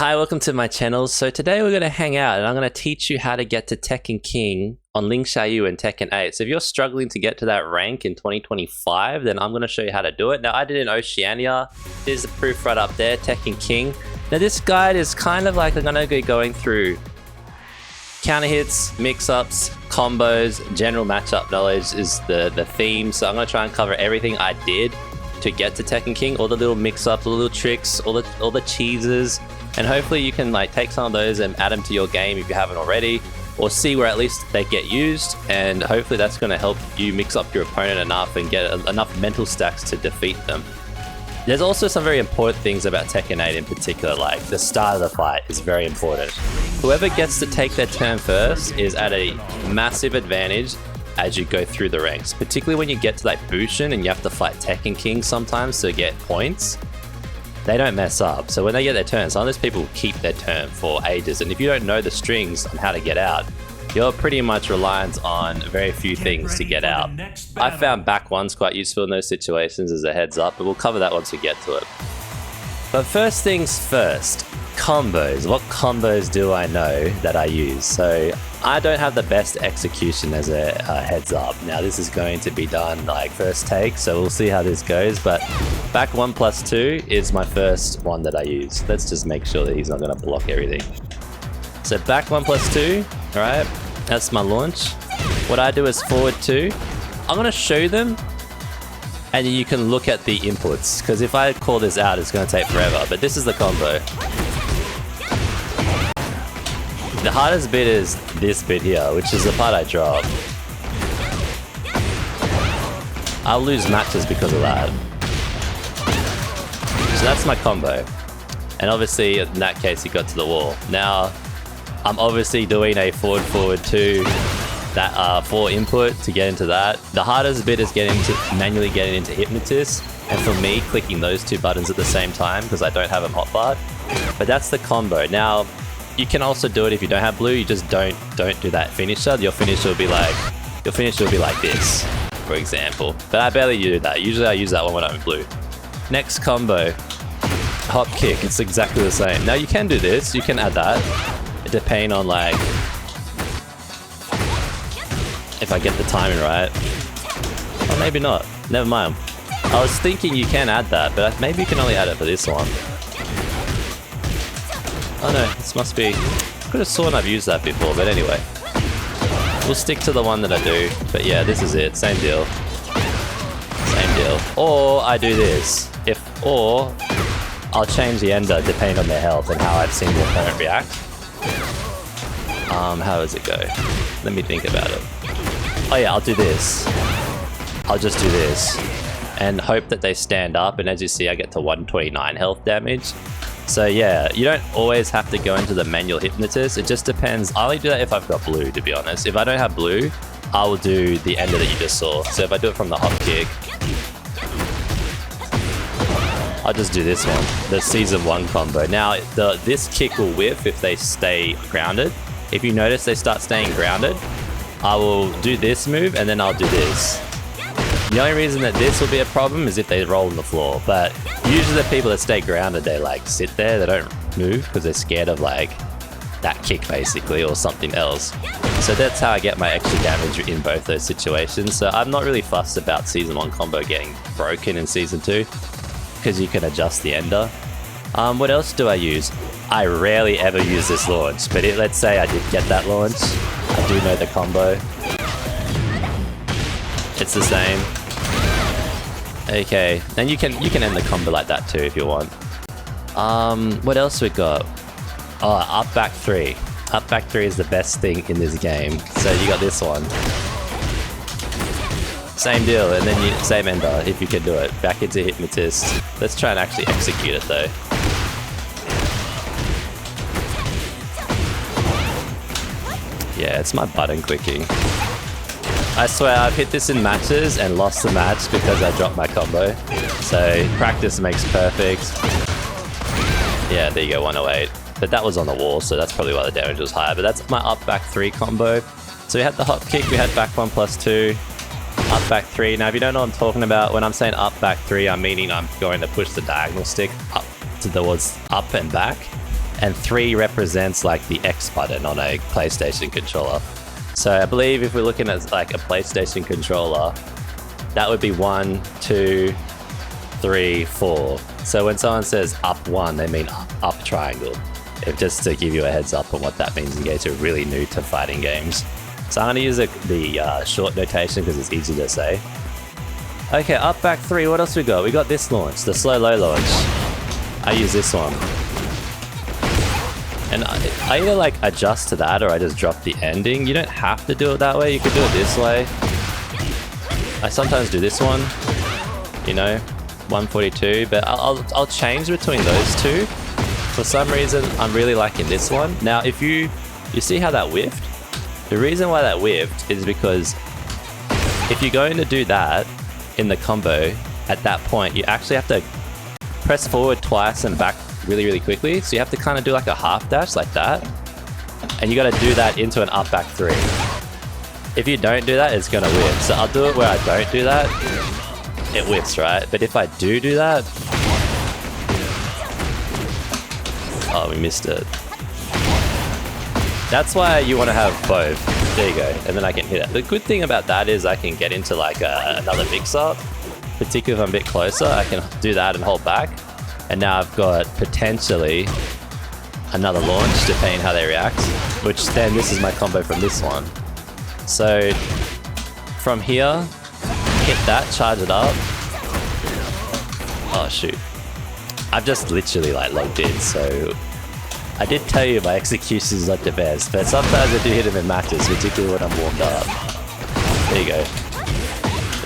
Hi, welcome to my channel. So today we're going to hang out and I'm going to teach you how to get to Tekken King on Xiaoyu and Tekken 8. So if you're struggling to get to that rank in 2025, then I'm going to show you how to do it. Now I did it in Oceania. There's the proof right up there, Tekken King. Now this guide is kind of like I'm going to be going through counter hits, mix-ups, combos, general matchup knowledge is the theme. So I'm going to try and cover everything I did to get to Tekken King, all the little mix-ups, all the little tricks, all the cheeses. And hopefully you can like take some of those and add them to your game if you haven't already, or see where at least they get used, and hopefully that's going to help you mix up your opponent enough and get enough mental stacks to defeat them. There's also some very important things about Tekken 8 in particular, like the start of the fight is very important. Whoever gets to take their turn first is at a massive advantage as you go through the ranks, particularly when you get to like Bushin and you have to fight Tekken King sometimes to get points. They don't mess up, so when they get their turn, some of those people keep their turn for ages, and if you don't know the strings on how to get out, you're pretty much reliant on very few things to get out. I found back ones quite useful in those situations as a heads up, but we'll cover that once we get to it. But first things first, combos. What combos do I know that I use? So I don't have the best execution as a heads up. Now this is going to be done like first take, so we'll see how this goes, but back 1+2 is my first one that I use. Let's just make sure that he's not going to block everything. So back 1+2, alright, that's my launch. What I do is forward 2. I'm going to show them, and you can look at the inputs, because if I call this out, it's going to take forever, but this is the combo. The hardest bit is this bit here, which is the part I drop. I'll lose matches because of that. So that's my combo. And obviously, in that case, he got to the wall. Now, I'm obviously doing a forward 2, that 4 input to get into that. The hardest bit is manually getting into Hypnotist, and for me, clicking those 2 buttons at the same time because I don't have them hotbar. But that's the combo. Now, you can also do it if you don't have blue. You just don't do that finisher. Your finisher will be like this, for example. But I barely do that. Usually I use that one when I'm in blue. Next combo, hop kick. It's exactly the same. Now you can do this. You can add that, depending on like if I get the timing right. Or maybe not. Never mind. I was thinking you can add that, but maybe you can only add it for this one. Oh no, this must be... I could have sworn I've used that before, but anyway. We'll stick to the one that I do. But yeah, this is it. Same deal. Same deal. Or I do this. Or I'll change the ender depending on their health and how I've seen the opponent react. How does it go? Let me think about it. Oh yeah, I'll do this. I'll just do this. And hope that they stand up, and as you see, I get to 129 health damage. So yeah, you don't always have to go into the manual Hypnotist. It just depends. I only do that if I've got blue, to be honest. If I don't have blue, I will do the ender that you just saw. So if I do it from the hop kick, I'll just do this one, the season 1 combo. Now, this kick will whiff if they stay grounded. If you notice they start staying grounded, I will do this move and then I'll do this. The only reason that this will be a problem is if they roll on the floor, but usually the people that stay grounded, they like sit there, they don't move because they're scared of like that kick basically or something else. So that's how I get my extra damage in both those situations. So I'm not really fussed about season 1 combo getting broken in season 2 because you can adjust the ender. What else do I use? I rarely ever use this launch, but let's say I did get that launch. I do know the combo. It's the same. Okay, and you can end the combo like that too if you want. What else we got? Oh, up back 3. Up back 3 is the best thing in this game. So you got this one. Same deal, and then same ender if you can do it. Back into Hypnotist. Let's try and actually execute it though. Yeah, it's my button clicking. I swear I've hit this in matches and lost the match because I dropped my combo. So practice makes perfect. Yeah, there you go, 108. But that was on the wall, so that's probably why the damage was higher. But that's my up back 3 combo. So we had the hop kick, we had back 1+2, up back 3. Now if you don't know what I'm talking about, when I'm saying up back 3, I'm meaning I'm going to push the diagonal stick up towards up and back. and 3 represents like the X button on a PlayStation controller. So I believe if we're looking at like a PlayStation controller, that would be 1, 2, 3, 4. So when someone says up 1, they mean up triangle. If just to give you a heads up on what that means in case you're really new to fighting games. So I'm going to use the short notation because it's easy to say. Okay, up, back, 3. What else we got? We got this launch, the slow low launch. I use this one. And I either like adjust to that or I just drop the ending. You don't have to do it that way. You could do it this way. I sometimes do this one, you know, 142, but I'll change between those two. For some reason, I'm really liking this one. Now, if you see how that whiffed? The reason why that whiffed is because if you're going to do that in the combo, at that point, you actually have to press forward twice and back really, really quickly. So you have to kind of do like a half dash like that. And you got to do that into an up back 3. If you don't do that, it's going to whiff. So I'll do it where I don't do that. It whiffs, right? But if I do that... Oh, we missed it. That's why you want to have both. There you go. And then I can hit it. The good thing about that is I can get into like another mix-up. Particularly if I'm a bit closer, I can do that and hold back. And now I've got potentially another launch, depending how they react. Which then this is my combo from this one. So from here, hit that, charge it up. Oh shoot. I've just literally like logged in, so I did tell you my execution is not the best, but sometimes I do hit them in matches, particularly when I'm warmed up. There you go.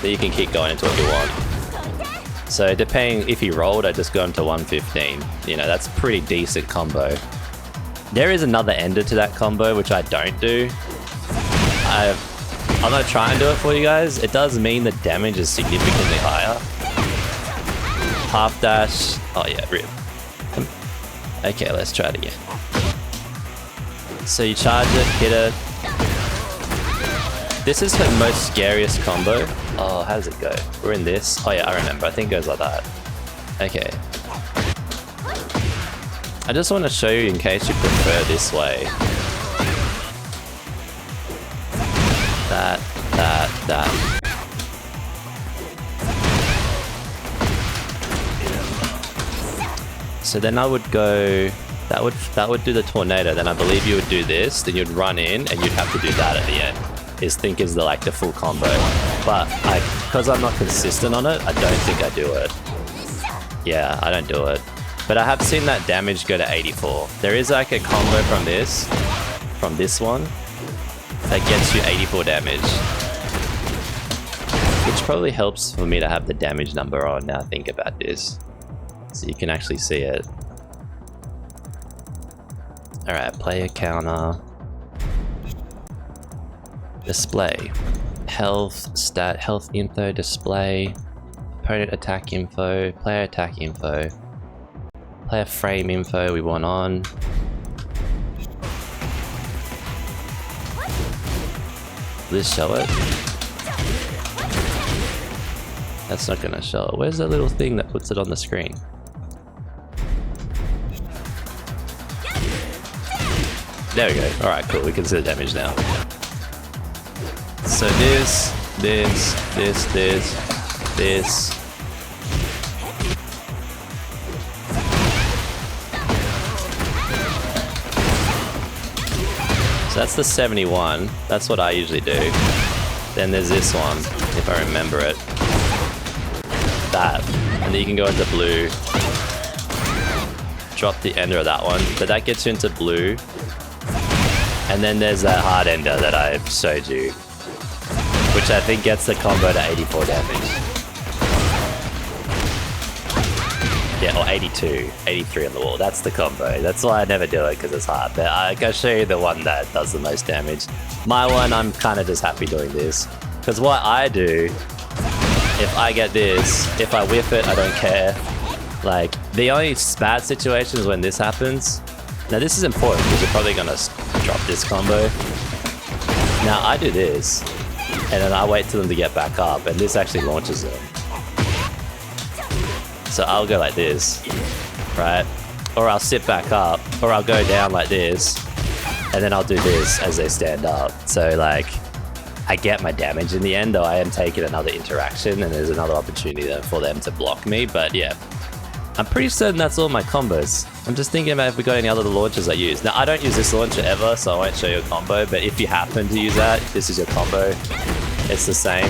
Then you can keep going into what you want. So depending if he rolled, I just go into 115. You know, that's a pretty decent combo. There is another ender to that combo, which I don't do. I'm gonna try and do it for you guys. It does mean the damage is significantly higher. Half dash. Oh yeah, rip. Okay, let's try it again. So you charge it, hit it. This is her most scariest combo. Oh, how does it go? We're in this. Oh yeah, I remember. I think it goes like that. Okay. I just want to show you in case you prefer this way. That. So then I would go, that would do the tornado. Then I believe you would do this, then you'd run in and you'd have to do that at the end. Is the full combo. But because I'm not consistent on it, I don't think I do it. Yeah, I don't do it. But I have seen that damage go to 84. There is like a combo from this one, that gets you 84 damage. Which probably helps for me to have the damage number on now I think about this. So you can actually see it. Alright, player counter. Display. Health, stat, health info, display. Opponent attack info, player attack info. Player frame info we want on. Will this show it? That's not gonna show it. Where's that little thing that puts it on the screen? There we go. Alright, cool. We can see the damage now. So this. So that's the 71. That's what I usually do. Then there's this one, if I remember it. That. And then you can go into blue. Drop the ender of that one. But that gets you into blue. And then there's that hard ender that I showed you. Which I think gets the combo to 84 damage. Yeah, or 82. 83 on the wall. That's the combo. That's why I never do it, because it's hard. But I'll show you the one that does the most damage. My one, I'm kind of just happy doing this. Because what I do, if I get this, if I whiff it, I don't care. Like, the only bad situation is when this happens. Now this is important because you're probably going to drop this combo. Now I do this, and then I wait till them to get back up, and this actually launches them. So I'll go like this, right? or I'll sit back up, or I'll go down like this, and then I'll do this as they stand up. So like, I get my damage in the end, though I am taking another interaction, and there's another opportunity for them to block me, but yeah. I'm pretty certain that's all my combos. I'm just thinking about if we got any other launchers I use. Now, I don't use this launcher ever, so I won't show you a combo, but if you happen to use that, this is your combo. It's the same.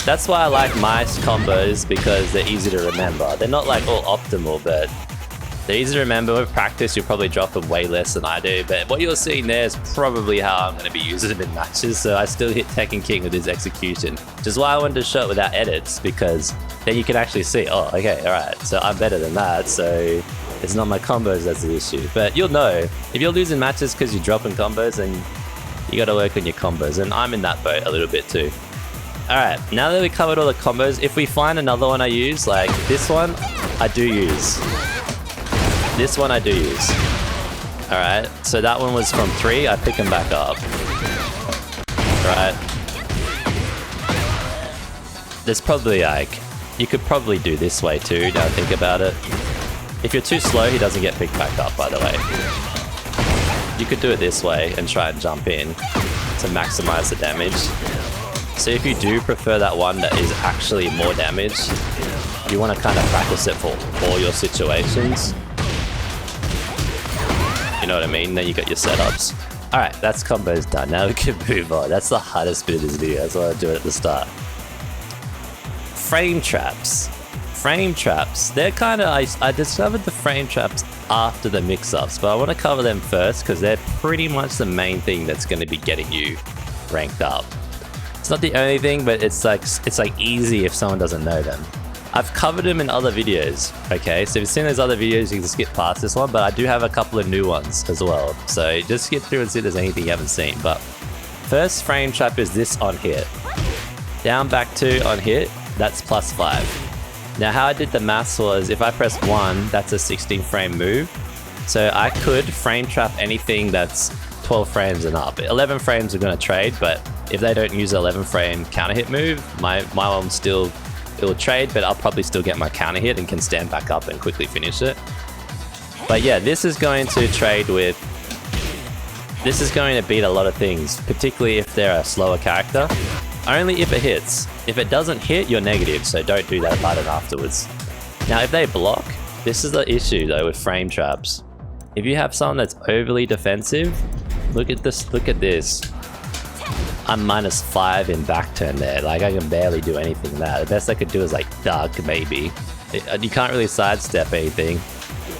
That's why I like my combos, because they're easy to remember. They're not like all optimal, but they're easy to remember. With practice, you'll probably drop them way less than I do, but what you're seeing there is probably how I'm going to be using them in matches, so I still hit Tekken King with his execution, which is why I wanted to show it without edits, because then you can actually see, oh, okay, alright, so I'm better than that, so it's not my combos that's the issue. But you'll know, if you're losing matches because you're dropping combos, then you got to work on your combos, and I'm in that boat a little bit too. Alright, now that we covered all the combos, if we find another one I use, like this one, I do use. This one I do use. Alright, so that one was from 3, I pick them back up. Alright. There's probably like, you could probably do this way too, now think about it. If you're too slow, he doesn't get picked back up, by the way. You could do it this way and try and jump in to maximize the damage. So if you do prefer that one that is actually more damage, you want to kind of practice it for all your situations. You know what I mean? Then you got your setups. Alright, that's combos done. Now we can move on. That's the hardest bit of this video. That's why I do it at the start. Frame traps. Frame traps. They're kind of... I discovered the frame traps after the mix-ups, but I want to cover them first because they're pretty much the main thing that's going to be getting you ranked up. It's not the only thing, but it's like easy if someone doesn't know them. I've covered them in other videos, okay? So if you've seen those other videos, you can skip past this one, but I do have a couple of new ones as well. So just skip through and see if there's anything you haven't seen. But first frame trap is this on hit. Down back 2 on hit, that's +5. Now how I did the maths was, if I press 1, that's a 16 frame move. So I could frame trap anything that's 12 frames and up. 11 frames are gonna trade, but if they don't use the 11 frame counter hit move, my one still, it'll trade, but I'll probably still get my counter hit and can stand back up and quickly finish it. But yeah, this is going to trade with... This is going to beat a lot of things, particularly if they're a slower character. Only if it hits. If it doesn't hit, you're negative, so don't do that button afterwards. Now if they block, this is the issue though with frame traps. If you have someone that's overly defensive, look at this, I'm -5 in back turn there, like I can barely do anything there. The best I could do is like duck maybe. You can't really sidestep anything.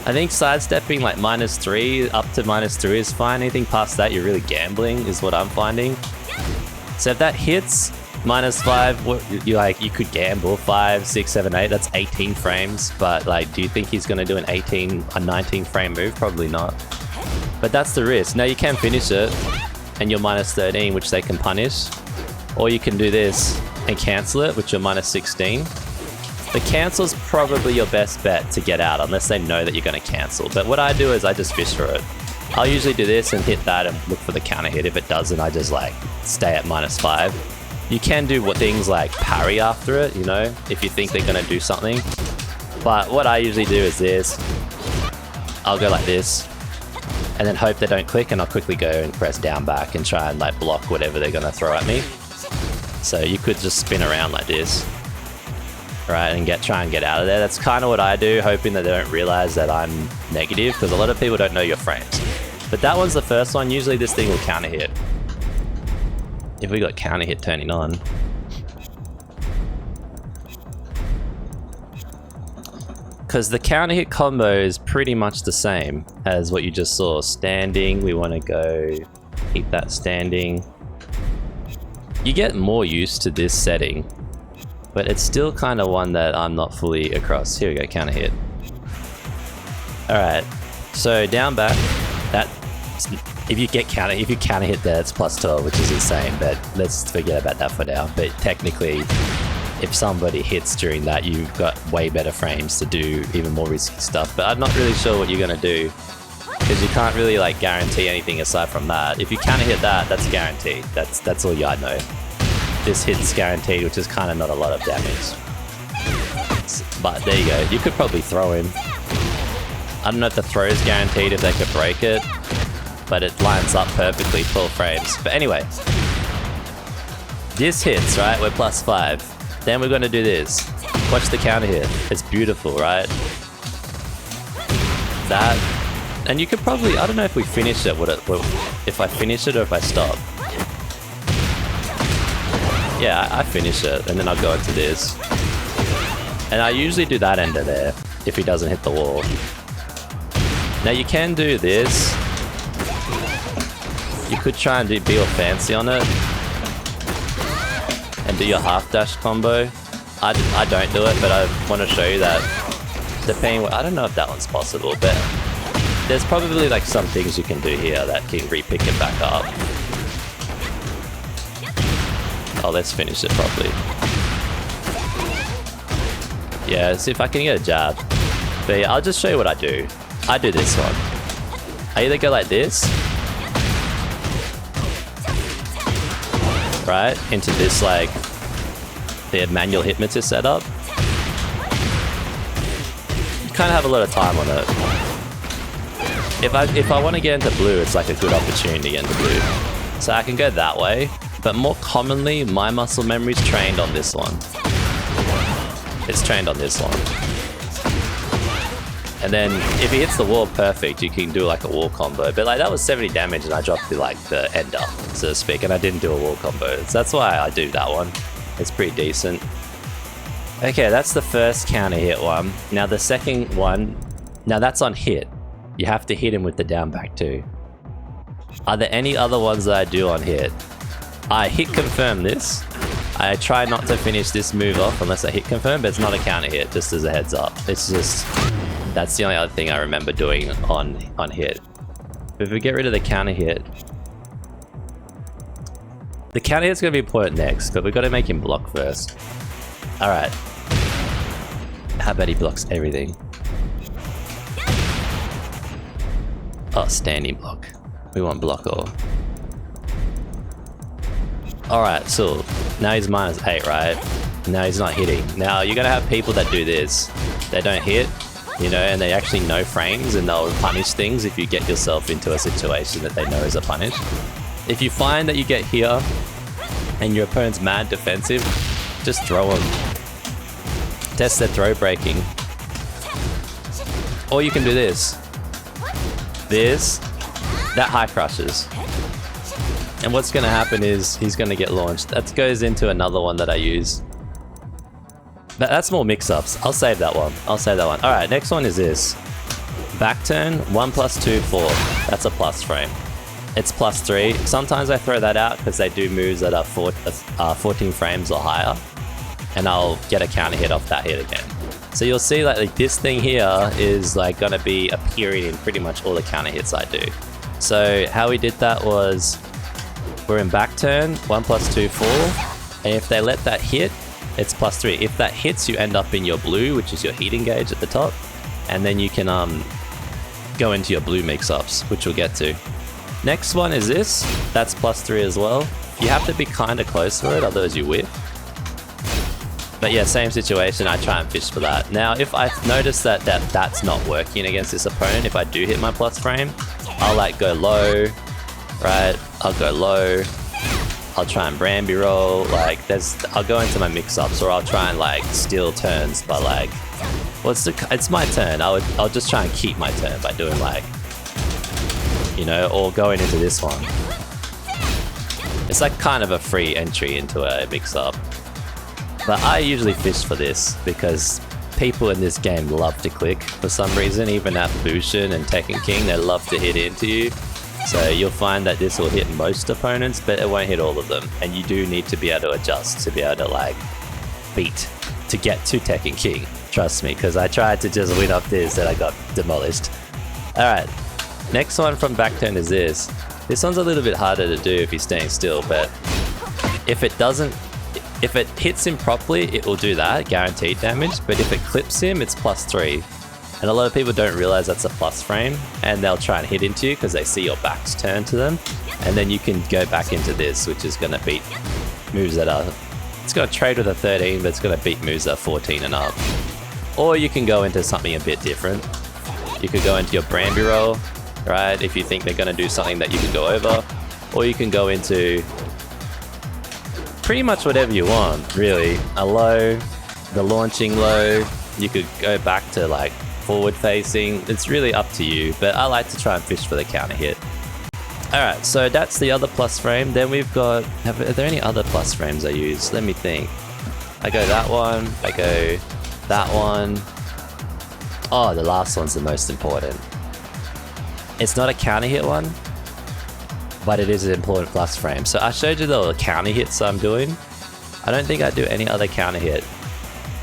I think sidestepping like -3 up to -3 is fine. Anything past that you're really gambling is what I'm finding. So if that hits -5, you could gamble 5, 6, 7, 8, that's 18 frames, but like do you think he's gonna do a 19 frame move? Probably not. But that's the risk. Now you can finish it and you're -13, which they can punish. Or you can do this and cancel it, which you're -16. The cancel's probably your best bet to get out, unless they know that you're going to cancel. But what I do is I just fish for it. I'll usually do this and hit that and look for the counter hit. If it doesn't, I just like stay at -5. You can do things like parry after it, you know, if you think they're going to do something. But what I usually do is this. I'll go like this. And then hope they don't click, and I'll quickly go and press down back and try and like block whatever they're gonna throw at me. So you could just spin around like this, right, and try and get out of there. That's kind of what I do, hoping that they don't realize that I'm negative, because a lot of people don't know your frames. But that one's the first one. Usually this thing will counter hit. If we got counter hit turning on. Because the counter hit combo is pretty much the same as what you just saw. Standing, we want to go keep that standing. You get more used to this setting, but it's still kind of one that I'm not fully across. Here we go, counter hit. Alright, so down back, that if you counter hit there, it's +12, which is insane, but let's forget about that for now. But technically, if somebody hits during that, you've got way better frames to do even more risky stuff. But I'm not really sure what you're gonna do, because you can't really like guarantee anything aside from that. If you counter hit that, that's guaranteed. That's all I know. This hit's guaranteed, which is kind of not a lot of damage. But there you go. You could probably throw him. I don't know if the throw is guaranteed if they could break it, but it lines up perfectly, 12 frames. But anyway, this hits, right? We're +5. Then we're gonna do this. Watch the counter hit. It's beautiful, right? That, and you could probably, I don't know if we finish it, if I finish it or if I stop. Yeah, I finish it, and then I'll go into this. And I usually do that ender there, if he doesn't hit the wall. Now you can do this. You could try and be all fancy on it. And do your half dash combo. I don't do it, but I want to show you that depending, I don't know if that one's possible, but there's probably like some things you can do here that can re-pick it back up. Oh, let's finish it properly. Yeah, see if I can get a jab. But yeah, I'll just show you what I do. I do this one. I either go like this, right, into this like the manual hypnotist setup. You kind of have a lot of time on it. If I want to get into blue, it's like a good opportunity to get into blue. So I can go that way, but more commonly, my muscle memory is trained on this one. It's trained on this one. And then if he hits the wall perfect, you can do like a wall combo. But like that was 70 damage and I dropped the ender, so to speak, and I didn't do a wall combo. So that's why I do that one. It's pretty decent. Okay, that's the first counter hit one. Now the second one, now that's on hit. You have to hit him with the down back too. Are there any other ones that I do on hit? I hit confirm this. I try not to finish this move off unless I hit confirm, but it's not a counter hit, just as a heads up. It's just, that's the only other thing I remember doing on hit. But if we get rid of the counter hit, the counter hit's gonna be important next, but we've got to make him block first. Alright. How about he blocks everything? Oh, standing block. We want block all. Alright, so now he's -8, right? Now he's not hitting. Now you're gonna have people that do this. They don't hit, you know, and they actually know frames and they'll punish things if you get yourself into a situation that they know is a punish. If you find that you get here and your opponent's mad defensive, just throw them. Test their throw breaking. Or you can do this. That high crushes. And what's going to happen is he's going to get launched. That goes into another one that I use. But that's more mix-ups. I'll save that one. Alright, next one is this. Back turn, 1 + 2, 4. That's a plus frame. It's +3. Sometimes I throw that out because they do moves that are 14 frames or higher. And I'll get a counter hit off that hit again. So you'll see like this thing here is like going to be appearing in pretty much all the counter hits I do. So how we did that was, we're in back turn, 1 + 2, 4, and if they let that hit, it's +3. If that hits, you end up in your blue, which is your heating gauge at the top, and then you can go into your blue mix-ups, which we'll get to. Next one is this. That's +3 as well. You have to be kind of close for it, otherwise you whiff. But yeah, same situation, I try and fish for that. Now, if I notice that that's not working against this opponent, if I do hit my plus frame, I'll like go low, right? I'll go low. I'll try and Bramby roll. Like I'll go into my mix-ups, or I'll try and like steal turns by like, well, it's my turn. I'll just try and keep my turn by doing like, you know, or going into this one. It's like kind of a free entry into a mix-up. But I usually fish for this because people in this game love to click for some reason. Even at Bushin and Tekken King, they love to hit into you. So you'll find that this will hit most opponents, but it won't hit all of them. And you do need to be able to adjust to be able to like beat to get to Tekken King. Trust me, because I tried to just win off this and I got demolished. Alright, next one from back turn is this. This one's a little bit harder to do if he's staying still, but if it hits him properly, it will do that, guaranteed damage, but if it clips him, it's +3. And a lot of people don't realize that's a plus frame, and they'll try and hit into you because they see your backs turn to them, and then you can go back into this, which is going to beat moves that are... It's going to trade with a 13, but it's going to beat moves that are 14 and up. Or you can go into something a bit different. You could go into your Bramby roll, right? If you think they're going to do something that you can go over. Or you can go into pretty much whatever you want, really. A low, the launching low. You could go back to like forward facing. It's really up to you, but I like to try and fish for the counter hit. Alright, so that's the other plus frame. Then we've got, are there any other plus frames I use? Let me think. I go that one, I go that one. Oh, the last one's the most important. It's not a counter hit one, but it is an important plus frame. So I showed you the counter hits I'm doing. I don't think I do any other counter hit,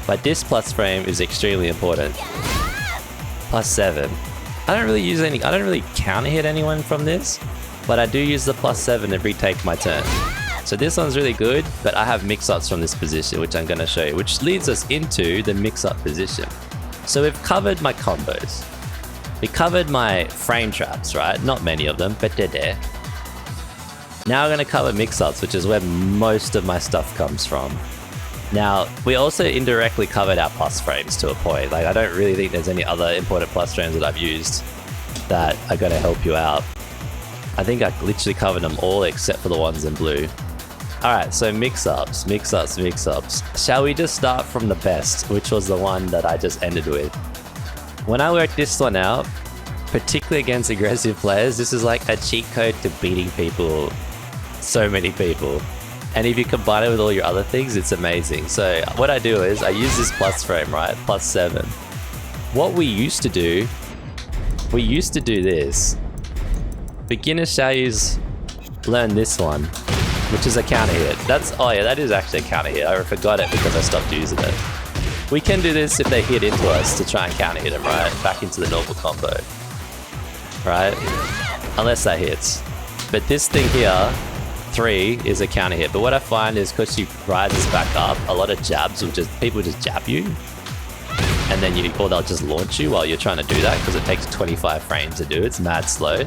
but this plus frame is extremely important. +7. I don't really counter hit anyone from this, but I do use the +7 to retake my turn. So this one's really good, but I have mix-ups from this position, which I'm going to show you, which leads us into the mix-up position. So we've covered my combos. We covered my frame traps, right? Not many of them, but they're there. Now we're going to cover mix-ups, which is where most of my stuff comes from. Now, we also indirectly covered our plus frames to a point. Like, I don't really think there's any other important plus frames that I've used that are going to help you out. I think I literally covered them all except for the ones in blue. Alright, so mix-ups. Shall we just start from the best, which was the one that I just ended with? When I worked this one out, particularly against aggressive players, this is like a cheat code to beating people, so many people. And if you combine it with all your other things, it's amazing. So what I do is I use this plus frame, right? +7. What we used to do this. Beginner Xiaoyus learn this one, which is a counter hit. Oh yeah, that is actually a counter hit. I forgot it because I stopped using it. We can do this if they hit into us to try and counter hit them, right? Back into the normal combo, right? Unless that hits. But this thing here, 3 is a counter hit. But what I find is because she rises back up, a lot of jabs people just jab you, and then or they'll just launch you while you're trying to do that because it takes 25 frames to do. It's mad slow.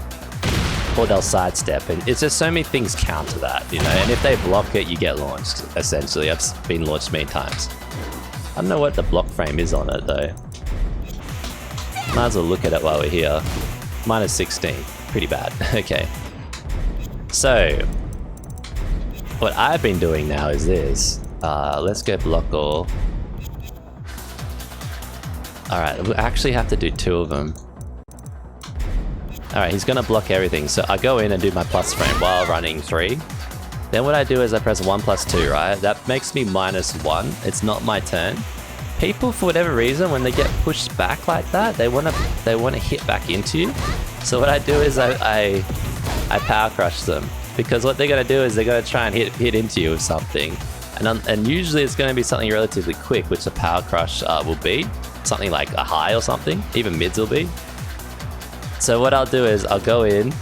Or they'll sidestep, and it's just so many things counter that, you know. And if they block it, you get launched. Essentially, I've been launched many times. I don't know what the block frame is on it though. Might as well look at it while we're here. -16, pretty bad. Okay. So what I've been doing now is this. Let's go block all. Alright, we actually have to do 2 of them. Alright, he's gonna block everything. So I go in and do my plus frame while running 3. Then what I do is I press 1+2, right? That makes me -1. It's not my turn. People, for whatever reason, when they get pushed back like that, they wanna hit back into you. So what I do is I power crush them. Because what they're gonna do is they're gonna try and hit into you with something. And usually it's gonna be something relatively quick, which a power crush will be. Something like a high or something, even mids will be. So what I'll do is I'll go in,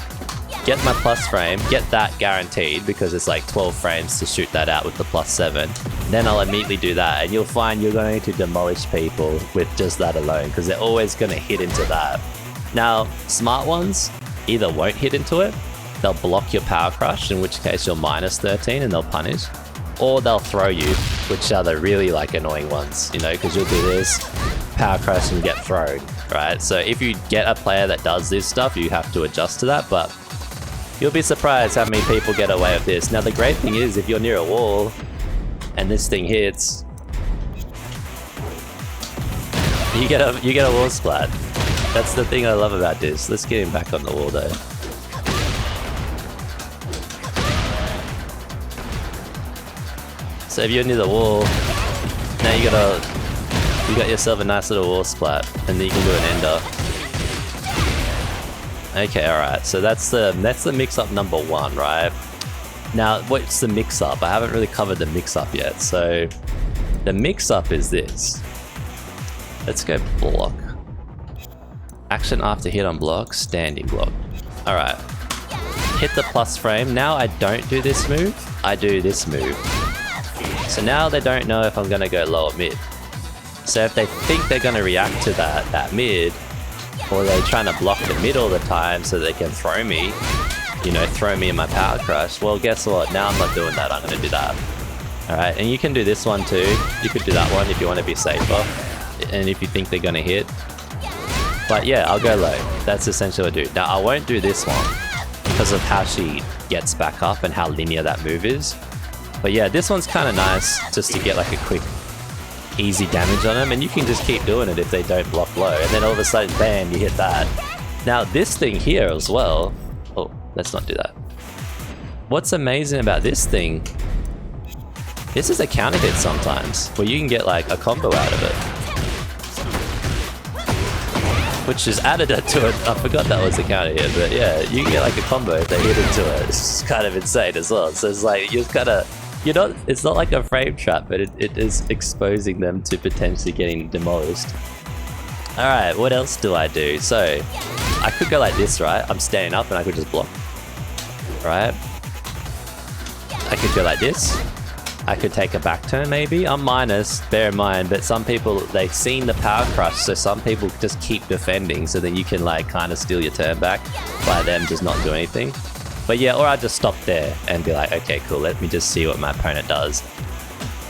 get my plus frame, get that guaranteed because it's like 12 frames to shoot that out with the +7. Then I'll immediately do that, and you'll find you're going to demolish people with just that alone because they're always going to hit into that. Now, smart ones either won't hit into it, they'll block your power crush, in which case you're -13 and they'll punish, or they'll throw you, which are the really like annoying ones, you know, because you'll do this, power crush and get thrown, right? So if you get a player that does this stuff, you have to adjust to that, but you'll be surprised how many people get away with this. Now the great thing is if you're near a wall and this thing hits, you get a wall splat. That's the thing I love about this. Let's get him back on the wall though. So if you're near the wall, now you got yourself a nice little wall splat, and then you can do an ender. Okay, alright, so that's the mix-up number 1, right? Now, what's the mix-up? I haven't really covered the mix-up yet, so the mix-up is this. Let's go block. Action after hit on block, standing block. Alright. Hit the plus frame. Now I don't do this move, I do this move. So now they don't know if I'm going to go low or mid. So if they think they're going to react to that mid, or they're trying to block the mid all the time so they can throw me, you know, throw me in my power crush, well guess what, now I'm not doing that, I'm going to do that. Alright, and you can do this one too, you could do that one if you want to be safer, and if you think they're going to hit. But yeah, I'll go low. That's essentially what I do. Now, I won't do this one because of how she gets back up and how linear that move is. But yeah, this one's kind of nice just to get like a quick, easy damage on them. And you can just keep doing it if they don't block low. And then all of a sudden, bam, you hit that. Now, this thing here as well. Oh, let's not do that. What's amazing about this thing, this is a counter hit sometimes, where you can get like a combo out of it. Which is added to it. I forgot that was a counter hit, but yeah, you can get like a combo if they hit into it. It's kind of insane as well. So it's like, it's not like a frame trap, but it is exposing them to potentially getting demolished. Alright, what else do I do? So, I could go like this, right? I'm standing up and I could just block. Right? I could go like this. I could take a back turn maybe. I'm minus, bear in mind, but some people, they've seen the power crush, so some people just keep defending, so then you can like kind of steal your turn back by them just not doing anything. But yeah, or I just stop there and be like, okay, cool, let me just see what my opponent does.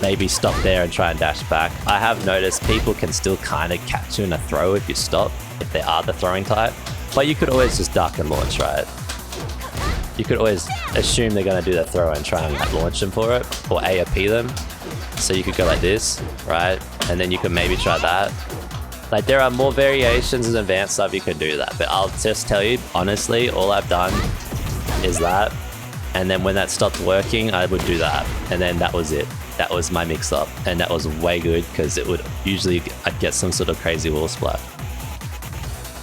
Maybe stop there and try and dash back. I have noticed people can still kind of catch you in a throw if you stop, if they are the throwing type. But you could always just duck and launch, right? You could always assume they're going to do the throw and try and like launch them for it, or AOP them. So you could go like this, right? And then you could maybe try that. Like there are more variations and advanced stuff you can do that, but I'll just tell you, honestly, all I've done is that. And then when that stopped working, I would do that. And then that was it. That was my mix up. And that was way good because it would usually, I'd get some sort of crazy wall splat.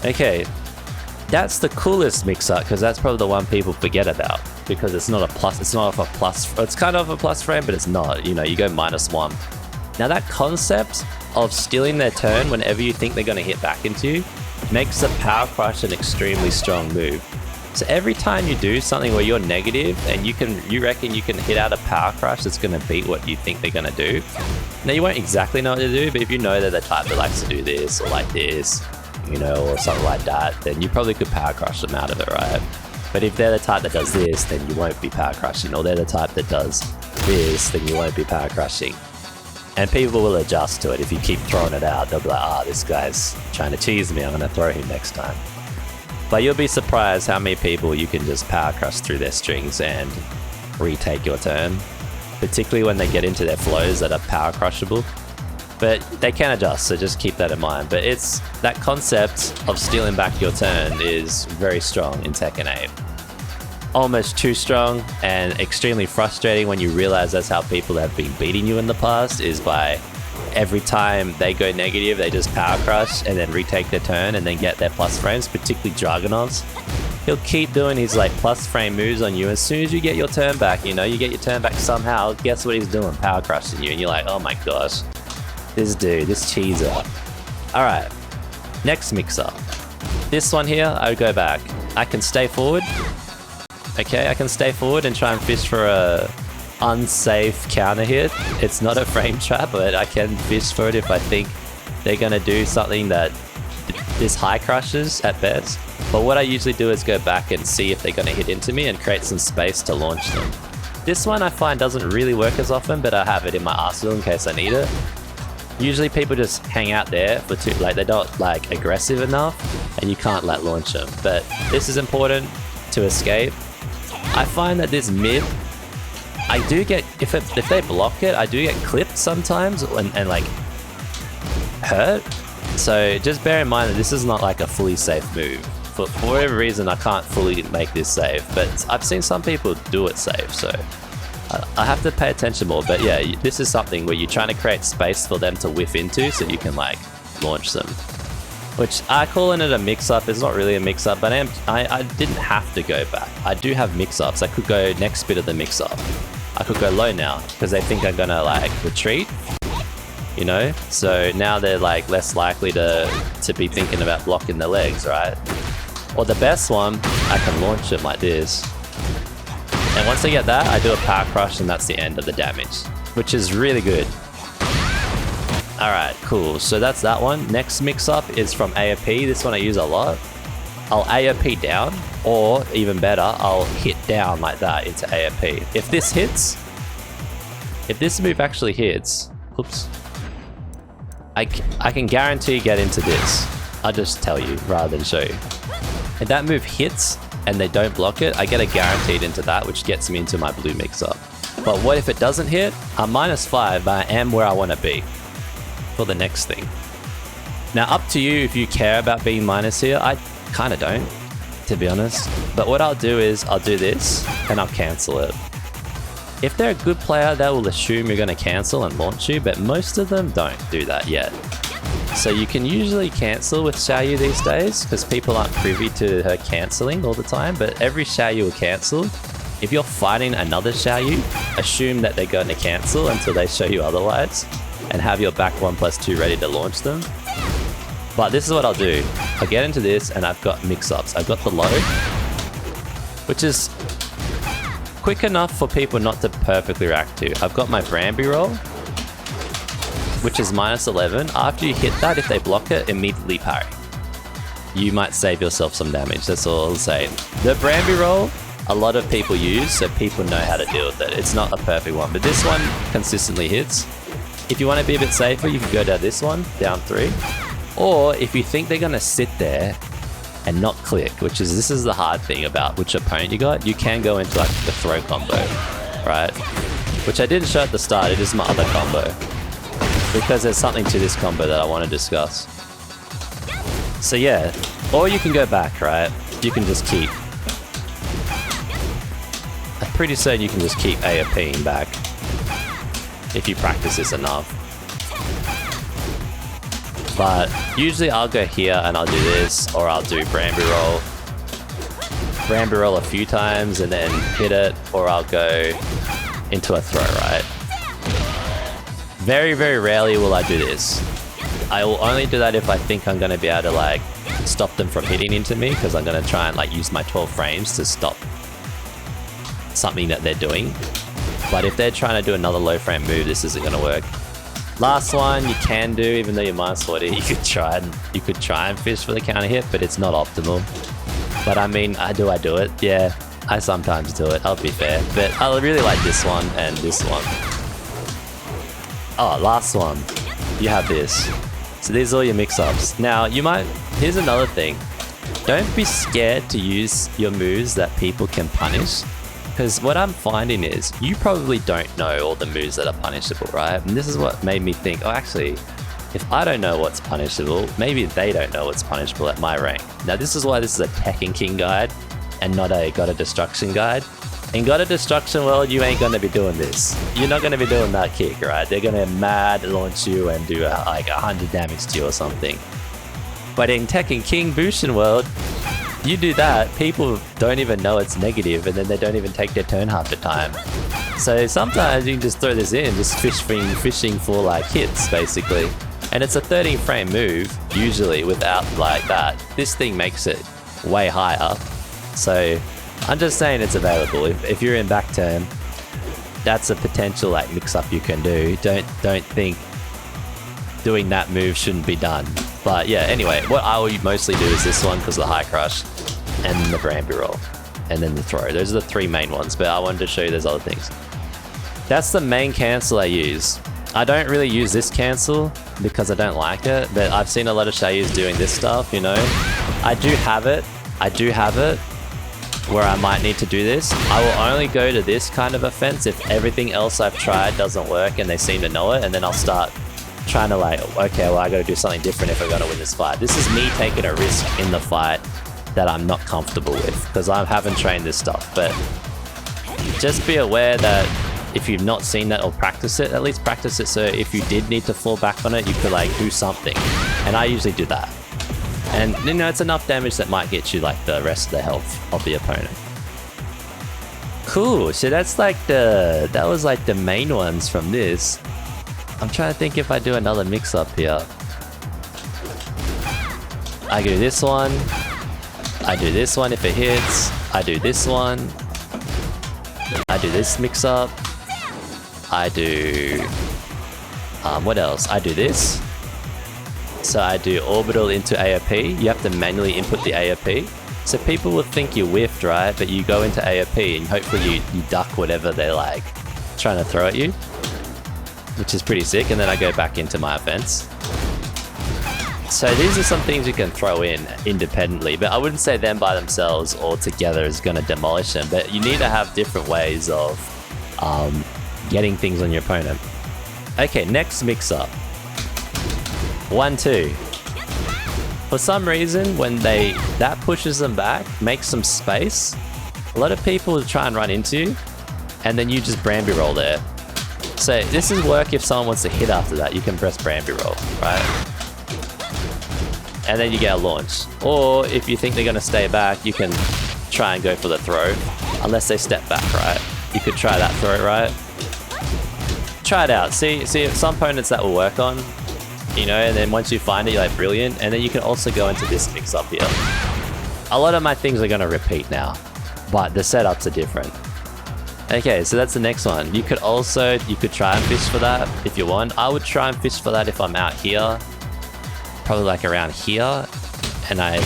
Okay. That's the coolest mix-up because that's probably the one people forget about because it's not a plus, it's not a plus, it's kind of a plus frame, but it's not, you know, you go -1. Now that concept of stealing their turn whenever you think they're going to hit back into you makes the power crush an extremely strong move. So every time you do something where you're negative and you reckon you can hit out a power crush that's going to beat what you think they're going to do. Now you won't exactly know what to do, but if you know they're the type that likes to do this or like this, you know, or something like that, then you probably could power crush them out of it, right? But if they're the type that does this, then you won't be power crushing, or they're the type that does this, then you won't be power crushing. And people will adjust to it. If you keep throwing it out, they'll be like, ah, this guy's trying to cheese me, I'm gonna throw him next time. But you'll be surprised how many people you can just power crush through their strings and retake your turn, particularly when they get into their flows that are power crushable. But they can adjust, so just keep that in mind. But it's that concept of stealing back your turn is very strong in Tekken 8. Almost too strong and extremely frustrating when you realize that's how people have been beating you in the past, is by every time they go negative, they just power crush and then retake their turn and then get their plus frames, particularly Dragunov's. He'll keep doing his like plus frame moves on you. As soon as you get your turn back, you know, you get your turn back somehow, guess what he's doing? Power crushing you. And you're like, oh my gosh. This dude, this cheeser. Alright, next mix-up. This one here, I would go back. I can stay forward. Okay, I can stay forward and try and fish for a unsafe counter hit. It's not a frame trap, but I can fish for it if I think they're gonna do something that this high crushes at best. But what I usually do is go back and see if they're gonna hit into me and create some space to launch them. This one I find doesn't really work as often, but I have it in my arsenal in case I need it. Usually people just hang out there for like they're not like aggressive enough and you can't like launch them. But this is important to escape. I find that this mid, I do get, if they block it, I do get clipped sometimes and like hurt. So just bear in mind that this is not like a fully safe move. For whatever reason, I can't fully make this safe, but I've seen some people do it safe, so I have to pay attention more. But yeah, this is something where you're trying to create space for them to whiff into so you can like launch them. Which I calling it a mix-up. It's not really a mix-up, but I didn't have to go back. I do have mix-ups. I could go next bit of the mix-up. I could go low now because they think I'm gonna like retreat, you know? So now they're like less likely to be thinking about blocking their legs, right? Or the best one, I can launch it like this. And once I get that, I do a power crush and that's the end of the damage, which is really good. Alright, cool. So that's that one. Next mix-up is from AOP. This one I use a lot. I'll AOP down, or even better, I'll hit down like that into AOP. If this hits, if this move actually hits, oops, I can guarantee get into this. I'll just tell you rather than show you. If that move hits and they don't block it, I get a guaranteed into that, which gets me into my blue mix-up. But what if it doesn't hit? I'm -5, but I am where I want to be for the next thing. Now, up to you if you care about being minus here. I kind of don't, to be honest. But what I'll do is I'll do this and I'll cancel it. If they're a good player, they will assume you're going to cancel and launch you, but most of them don't do that yet. So you can usually cancel with Xiaoyu these days because people aren't privy to her cancelling all the time, but every Xiaoyu will cancel. If you're fighting another Xiaoyu, assume that they're going to cancel until they show you otherwise and have your back 1+2 ready to launch them. But this is what I'll do. I'll get into this and I've got mix-ups. I've got the low, which is quick enough for people not to perfectly react to. I've got my Bramby roll, which is -11. After you hit that, if they block it, immediately parry. You might save yourself some damage, that's all I'll say. The Bramby roll, a lot of people use, so people know how to deal with it. It's not a perfect one, but this one consistently hits. If you want to be a bit safer, you can go down this one, down 3. Or if you think they're going to sit there and not click, this is the hard thing about which opponent you got, you can go into like the throw combo, right? Which I didn't show at the start, it is my other combo. Because there's something to this combo that I want to discuss. So yeah, or you can go back, right? You can just keep. I'm pretty certain you can just keep AOPing back if you practice this enough. But usually I'll go here and I'll do this, or I'll do Bramby roll. Bramby roll a few times and then hit it, or I'll go into a throw, right? Very, very rarely will I do this. I will only do that if I think I'm going to be able to like stop them from hitting into me, because I'm going to try and like use my 12 frames to stop something that they're doing. But if they're trying to do another low frame move, this isn't going to work. Last one you can do, even though you're -40, you could try and fish for the counter hit, but it's not optimal. But I mean, I do it. Yeah, I sometimes do it, I'll be fair. But I really like this one and this one. Oh, last one. You have this. So these are all your mix-ups. Now, here's another thing. Don't be scared to use your moves that people can punish. Because what I'm finding is, you probably don't know all the moves that are punishable, right? And this is what made me think, oh, actually, if I don't know what's punishable, maybe they don't know what's punishable at my rank. Now, this is why this is a Tekken King guide and not a God of Destruction guide. In God of Destruction world, you ain't gonna be doing this. You're not gonna be doing that kick, right? They're gonna mad launch you and do like 100 damage to you or something. But in Tekken King Bushin world, you do that, people don't even know it's negative, and then they don't even take their turn half the time. So sometimes you can just throw this in, just fishing for like hits, basically. And it's a 13 frame move, usually, without like that. This thing makes it way higher. So I'm just saying it's available. If you're in back turn, that's a potential like mix-up you can do. Don't think doing that move shouldn't be done. But yeah, anyway, what I will mostly do is this one because of the high crush, and then the Bramby roll, and then the throw. Those are the 3 main ones, but I wanted to show you there's other things. That's the main cancel I use. I don't really use this cancel because I don't like it, but I've seen a lot of Xiaoyus doing this stuff, you know. I do have it where I might need to do this. I will only go to this kind of offense if everything else I've tried doesn't work and they seem to know it, and then I'll start trying to like, okay, well I gotta do something different if I gotta win this fight. This is me taking a risk in the fight that I'm not comfortable with because I haven't trained this stuff. But just be aware that if you've not seen that or practice it, at least practice it so if you did need to fall back on it, you could like do something. And I usually do that. And you know, it's enough damage that might get you like the rest of the health of the opponent. Cool, so that's like that was like the main ones from this. I'm trying to think if I do another mix-up here. I do this one. I do this one if it hits. I do this one. I do this mix-up. I do... what else? I do this. So I do orbital into AOP. You have to manually input the AOP. So people will think you whiffed, right? But you go into AOP and hopefully you duck whatever they're like trying to throw at you, which is pretty sick. And then I go back into my offense. So these are some things you can throw in independently, but I wouldn't say them by themselves or together is going to demolish them, but you need to have different ways of getting things on your opponent. Okay, next mix-up. 1-2. For some reason, when that pushes them back, makes some space, a lot of people try and run into you, and then you just Bramby roll there. So this is work if someone wants to hit after that, you can press Bramby roll, right? And then you get a launch. Or if you think they're going to stay back, you can try and go for the throw, unless they step back, right? You could try that throw, right? Try it out. See some opponents that will work on, you know, and then once you find it, you're like, brilliant. And then you can also go into this mix up here. A lot of my things are going to repeat now, but the setups are different. Okay, so that's the next one. You could try and fish for that if you want. I would try and fish for that if I'm out here, probably like around here, and I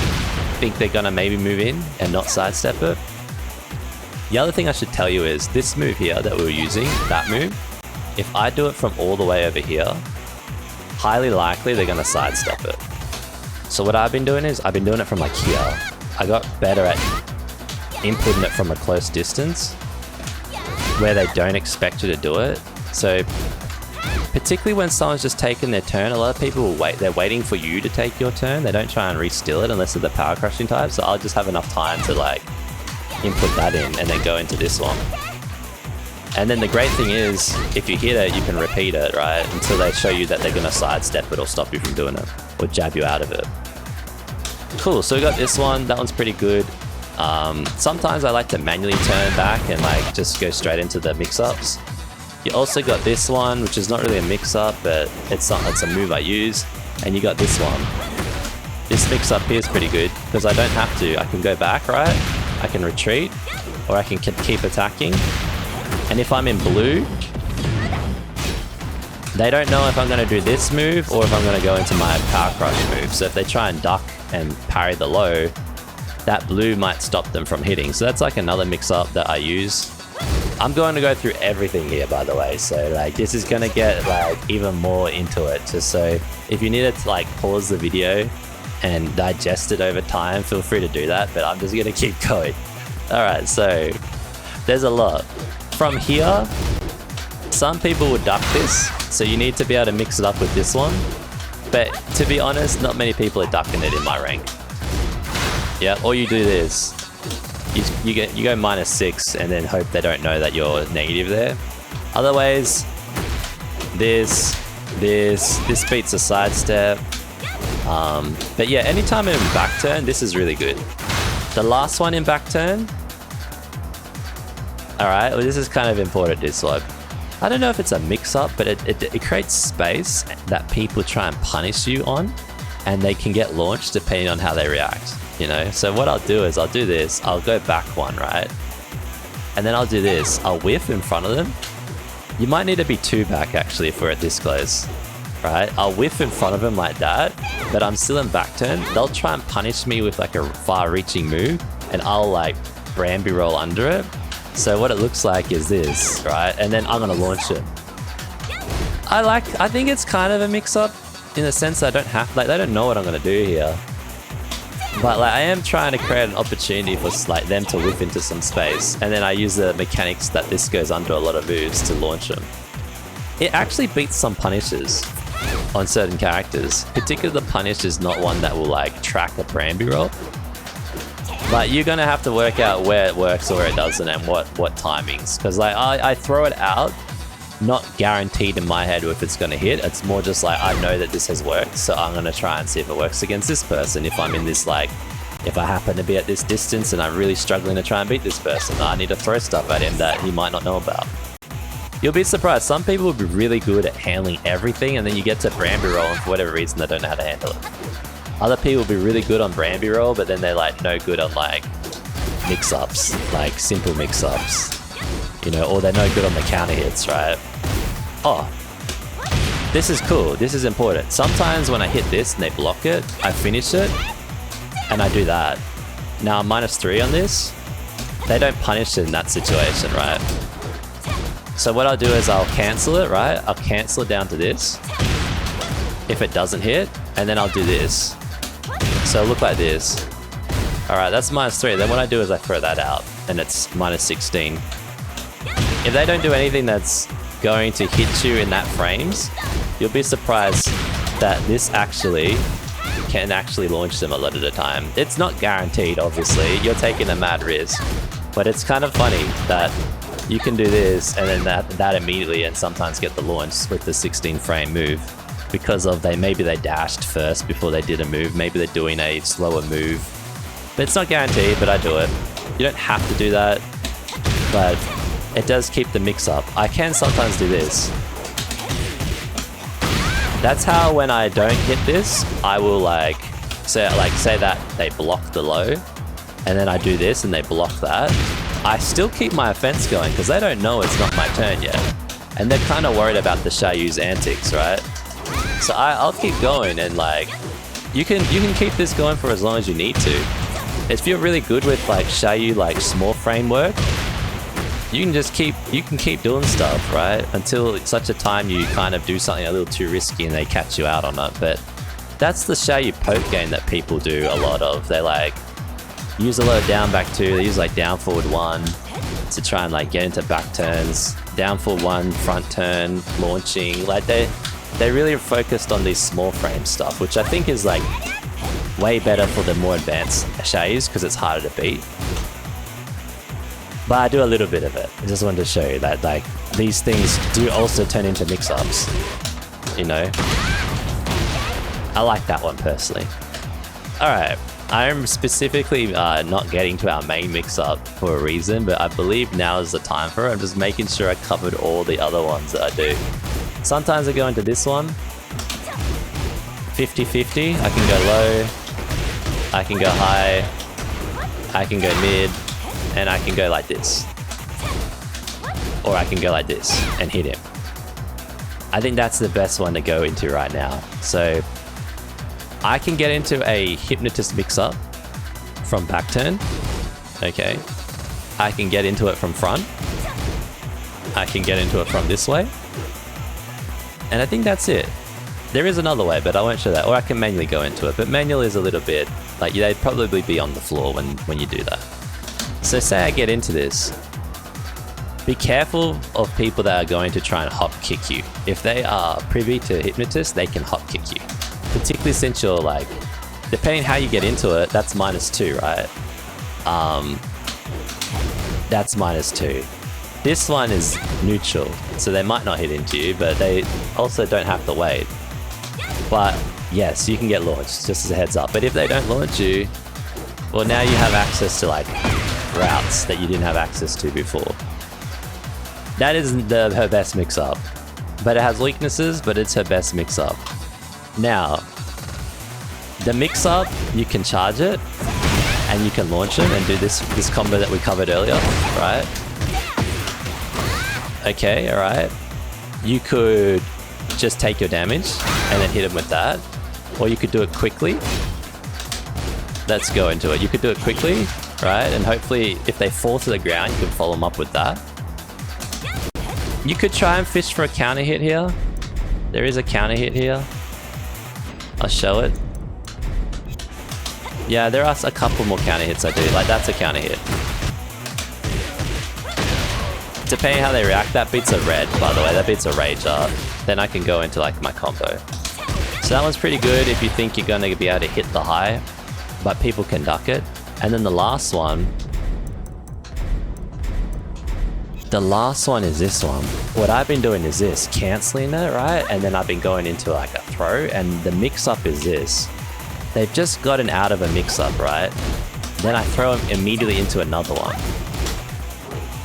think they're gonna maybe move in and not sidestep it. The other thing I should tell you is this move here that we were using, that move, if I do it from all the way over here, highly likely they're gonna sidestep it. So what I've been doing is, I've been doing it from like here. I got better at inputting it from a close distance where they don't expect you to do it. So particularly when someone's just taken their turn, a lot of people will wait. They're waiting for you to take your turn. They don't try and re-steal it unless they're the power crushing type. So I'll just have enough time to like input that in and then go into this one. And then the great thing is, if you hit it, you can repeat it, right? Until they show you that they're gonna sidestep it or stop you from doing it or jab you out of it. Cool, so we got this one. That one's pretty good. Sometimes I like to manually turn back and like just go straight into the mix-ups. You also got this one, which is not really a mix-up, but it's a move I use. And you got this one. This mix-up here is pretty good because I don't have to. I can go back, right? I can retreat, or I can keep attacking. And if I'm in blue, they don't know if I'm going to do this move or if I'm going to go into my power crush move. So if they try and duck and parry the low, that blue might stop them from hitting. So that's like another mix-up that I use. I'm going to go through everything here, by the way. So like this is going to get like even more into it. Just so if you needed to like pause the video and digest it over time, feel free to do that. But I'm just going to keep going. All right, so there's a lot. From here, some people would duck this. So you need to be able to mix it up with this one. But to be honest, not many people are ducking it in my rank. Yeah, or you do this. You go -6 and then hope they don't know that you're negative there. Otherwise, this beats a sidestep. But yeah, anytime in back turn, this is really good. The last one in back turn. All right, well, this is kind of important, this one. I don't know if it's a mix-up, but it creates space that people try and punish you on, and they can get launched depending on how they react. You know, so what I'll do is I'll do this, I'll go back one, right? And then I'll do this, I'll whiff in front of them. You might need to be 2 back actually if we're at this close, right? I'll whiff in front of them like that, but I'm still in back turn. They'll try and punish me with like a far reaching move and I'll like Bramby roll under it. So what it looks like is this, right? And then I'm gonna launch it. I think it's kind of a mix up in the sense that they don't know what I'm gonna do here. But like I am trying to create an opportunity for like them to whiff into some space, and then I use the mechanics that this goes under a lot of moves to launch them. It actually beats some punishes on certain characters. Particularly the punish is not one that will like track a Bramby roll. But you're gonna have to work out where it works or where it doesn't and what timings. Because like I throw it out, not guaranteed in my head if it's gonna hit. It's more just like I know that this has worked, so I'm gonna try and see if it works against this person. If I'm in this like, if I happen to be at this distance and I'm really struggling to try and beat this person, I need to throw stuff at him that he might not know about. You'll be surprised. Some people will be really good at handling everything, and then you get to Bramby roll and for whatever reason they don't know how to handle it. Other people will be really good on Bramby roll, but then they're like no good on like mix-ups, like simple mix-ups. You know, or they're no good on the counter hits, right? Oh, this is cool. This is important. Sometimes when I hit this and they block it, I finish it and I do that. Now I'm -3 on this. They don't punish it in that situation, right? So what I'll do is I'll cancel it, right? I'll cancel it down to this. If it doesn't hit, and then I'll do this. So it'll look like this. Alright, that's -3. Then what I do is I throw that out, and it's -16. If they don't do anything that's going to hit you in that frames, you'll be surprised that this actually can actually launch them a lot of the time. It's not guaranteed, obviously. You're taking a mad risk. But it's kind of funny that you can do this and then that immediately and sometimes get the launch with the 16 frame move because of maybe they dashed first before they did a move. Maybe they're doing a slower move. But it's not guaranteed, but I do it. You don't have to do that, but it does keep the mix up. I can sometimes do this. That's how when I don't hit this, I will say that they block the low, and then I do this and they block that. I still keep my offense going because they don't know it's not my turn yet. And they're kind of worried about the Xiaoyu's antics, right? So I'll keep going, and you can keep this going for as long as you need to. If you're really good with Xiaoyu small framework, you can keep doing stuff, right? Until such a time you kind of do something a little too risky and they catch you out on it. But that's the Xiaoyu poke game that people do a lot of. They use a lot of down back 2, they use down forward 1 to try and get into back turns, down forward 1, front turn, launching. They really focused on these small frame stuff, which I think is way better for the more advanced Xiaoyus because it's harder to beat. But I do a little bit of it. I just wanted to show you that these things do also turn into mix-ups, you know? I like that one personally. Alright, I'm specifically not getting to our main mix-up for a reason, but I believe now is the time for it. I'm just making sure I covered all the other ones that I do. Sometimes I go into this one, 50-50, I can go low, I can go high, I can go mid, and I can go like this. Or I can go like this and hit him. I think that's the best one to go into right now. So I can get into a hypnotist mix-up from back turn. Okay. I can get into it from front. I can get into it from this way. And I think that's it. There is another way, but I won't show that. Or I can manually go into it. But manual is a little bit, they'd probably be on the floor when you do that. So say I get into this. Be careful of people that are going to try and hop kick you. If they are privy to hypnotists, they can hop kick you. Particularly since you're depending how you get into it, that's -2, right? That's -2. This one is neutral, so they might not hit into you, but they also don't have to wait. But yes, you can get launched, just as a heads up. But if they don't launch you, well, now you have access to routes that you didn't have access to before. That is her best mix-up. But it has weaknesses, but it's her best mix-up. Now, the mix-up, you can charge it, and you can launch it and do this combo that we covered earlier, right? Okay, alright. You could just take your damage and then hit him with that. Or you could do it quickly. Let's go into it. You could do it quickly, right? And hopefully if they fall to the ground, you can follow them up with that. You could try and fish for a counter hit here. There is a counter hit here. I'll show it. Yeah, there are a couple more counter hits I do. That's a counter hit. Depending how they react, that beats a red, by the way. That beats a rage art. Then I can go into my combo. So that one's pretty good if you think you're going to be able to hit the high, but people can duck it. And then the last one is this one. What I've been doing is this, cancelling it, right? And then I've been going into a throw, and the mix-up is this. They've just gotten out of a mix-up, right? Then I throw them immediately into another one,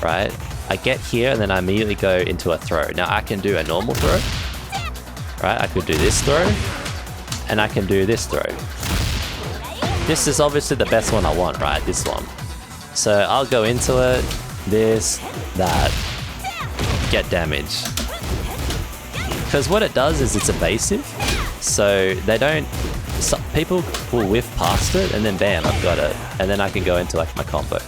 right? I get here and then I immediately go into a throw. Now I can do a normal throw, right? I could do this throw, and I can do this throw. This is obviously the best one I want, right? This one. So I'll go into it, this, that, get damage. Because what it does is it's evasive, so they don't, people will whiff past it and then bam, I've got it. And then I can go into my combo.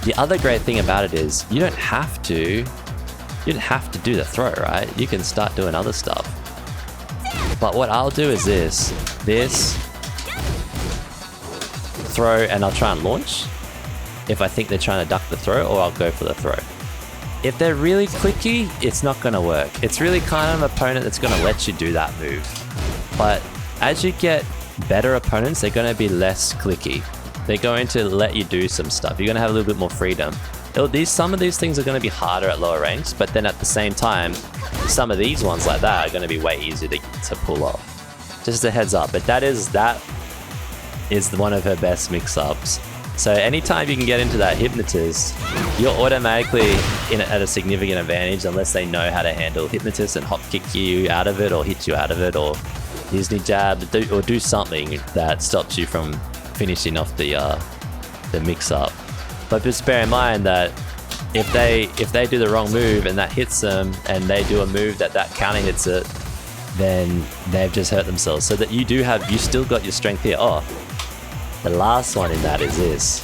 The other great thing about it is you don't have to do the throw, right? You can start doing other stuff. But what I'll do is this, throw, and I'll try and launch if I think they're trying to duck the throw, or I'll go for the throw. If they're really clicky, it's not going to work. It's really kind of an opponent that's going to let you do that move. But as you get better opponents, they're going to be less clicky. They're going to let you do some stuff. You're going to have a little bit more freedom. Some of these things are going to be harder at lower ranks, but then at the same time, some of these ones like that are going to be way easier to pull off. Just a heads up, but that is one of her best mix-ups. So anytime you can get into that hypnotist, you're automatically at a significant advantage unless they know how to handle hypnotist and hop kick you out of it, or hit you out of it, or Disney jab, or do something that stops you from finishing off the mix-up. But just bear in mind that if they do the wrong move and that hits them, and they do a move that counter hits it, then they've just hurt themselves. So that you still got your strength here. Oh, the last one in that is this.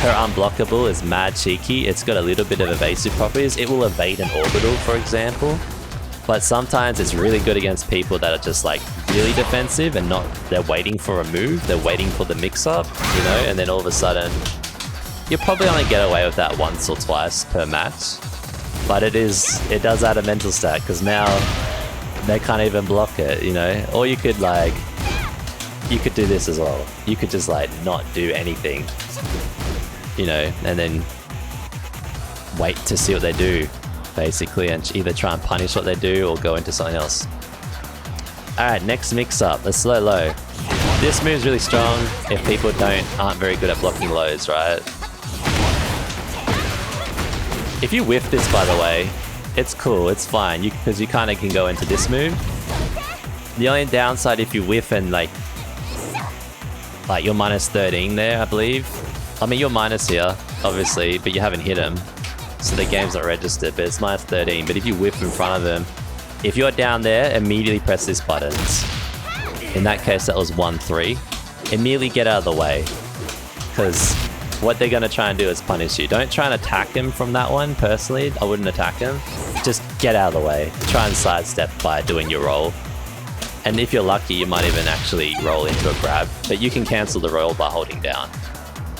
Her unblockable is mad cheeky. It's got a little bit of evasive properties. It will evade an orbital, for example. But sometimes it's really good against people that are just like really defensive and they're waiting for a move. They're waiting for the mix-up, you know, and then all of a sudden you'll probably only get away with that once or twice per match. But it does add a mental stat, because now they can't even block it, you know. Or you could do this as well. You could just like not do anything, you know, and then wait to see what they do, basically, and either try and punish what they do or go into something else. Alright, next mix up, the slow low. This move's really strong if people aren't very good at blocking lows, right? If you whiff this, by the way, it's cool, it's fine, because you kind of can go into this move. The only downside if you whiff and like you're minus 13 there, I believe. I mean, you're minus here, obviously, but you haven't hit him, so the game's not registered, but it's minus 13. But if you whiff in front of him, if you're down there, immediately press this button. In that case, that was 1-3. Immediately get out of the way, because what they're going to try and do is punish you. Don't try and attack him from that one, personally. I wouldn't attack him. Just get out of the way. Try and sidestep by doing your roll. And if you're lucky, you might even actually roll into a grab, but you can cancel the roll by holding down.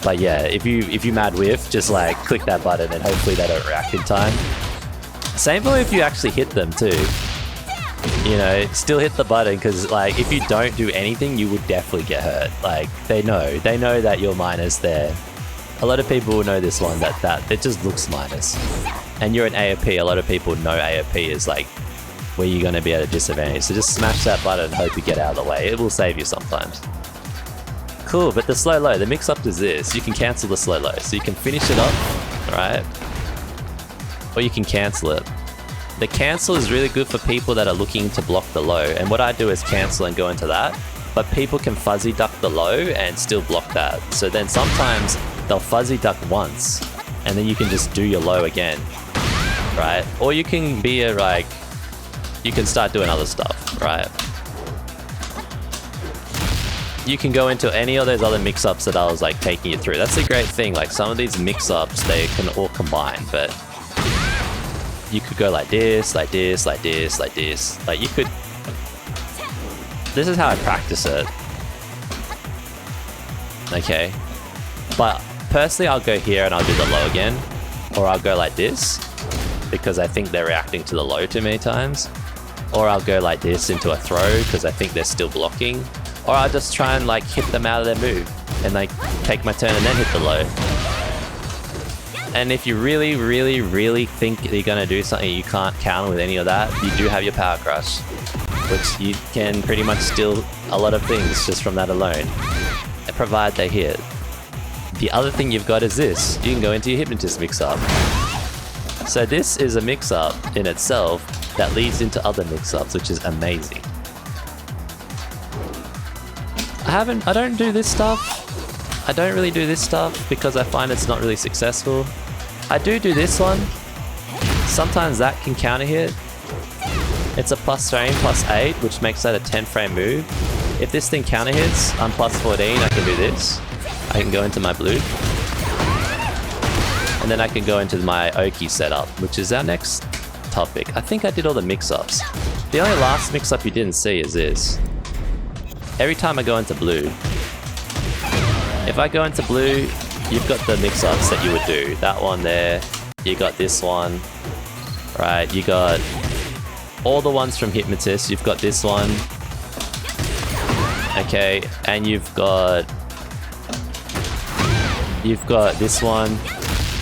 But yeah, if you mad whiff, just like click that button and hopefully they don't react in time. Same for if you actually hit them too. You know, still hit the button, because like if you don't do anything, you would definitely get hurt. Like they know that you're minus there. A lot of people will know this one, that it just looks minus. And you're an AOP, a lot of people know AOP is like where you're going to be at a disadvantage. So just smash that button and hope you get out of the way. It will save you sometimes. Cool, but the slow low, the mix up is this. You can cancel the slow low. So you can finish it off, right? Or you can cancel it. The cancel is really good for people that are looking to block the low. And what I do is cancel and go into that. But people can fuzzy duck the low and still block that. So then sometimes they'll fuzzy duck once, and then you can just do your low again, right? Or you can be you can start doing other stuff, right? You can go into any of those other mix-ups that I was like taking you through. That's the great thing, like some of these mix-ups, they can all combine, but you could go like this, like this, like this, like this. Like you could, this is how I practice it. Okay. But personally, I'll go here and I'll do the low again. Or I'll go like this, because I think they're reacting to the low too many times. Or I'll go like this into a throw, because I think they're still blocking. Or I'll just try and like hit them out of their move, and like take my turn and then hit the low. And if you really, really, really think you're going to do something you can't counter with any of that, you do have your power crush, which you can pretty much steal a lot of things just from that alone, provided they hit. The other thing you've got is this. You can go into your hypnotist mix-up. So this is a mix-up in itself that leads into other mix-ups, which is amazing. I don't do this stuff. I don't really do this stuff because I find it's not really successful. I do this one. Sometimes that can counter hit. It's a plus frame, plus 8, which makes that a 10 frame move. If this thing counter hits, I'm plus 14, I can do this. I can go into my blue. And then I can go into my Oki setup, which is our next topic. I think I did all the mix-ups. The only last mix-up you didn't see is this. Every time I go into blue, if I go into blue, you've got the mix-ups that you would do. That one there, you got this one, right? You got all the ones from Hypnotist, you've got this one. Okay, and you've got this one.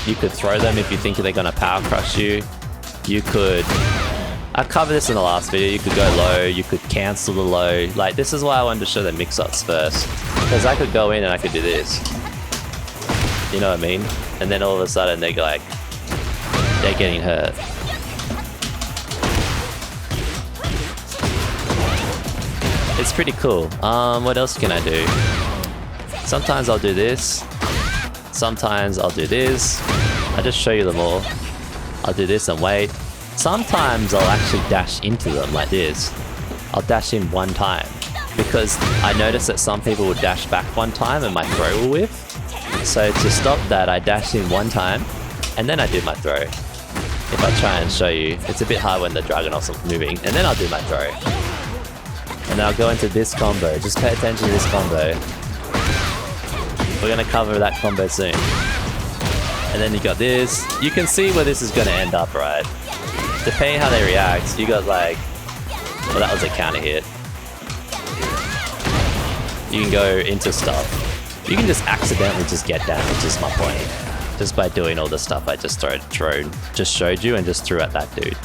You could throw them if you think they're gonna power crush you. You could, I covered this in the last video, you could go low, you could cancel the low. Like, this is why I wanted to show the mix-ups first. Because I could go in and I could do this. You know what I mean? And then all of a sudden they're like, they're getting hurt. It's pretty cool. What else can I do? Sometimes I'll do this. Sometimes I'll do this. I'll just show you them all. I'll do this and wait. Sometimes I'll actually dash into them like this. I'll dash in one time. Because I noticed that some people would dash back one time and my throw will whiff. So to stop that, I dash in one time and then I do my throw. If I try and show you, it's a bit hard when the Dragonoff's moving, and then I'll do my throw. And then I'll go into this combo. Just pay attention to this combo. We're gonna cover that combo soon. And then you got this. You can see where this is gonna end up, right? Depending how they react, you got like... Well, that was a counter hit. You can go into stuff. You can just accidentally just get damage, is my point. Just by doing all the stuff I just showed you and just threw at that dude.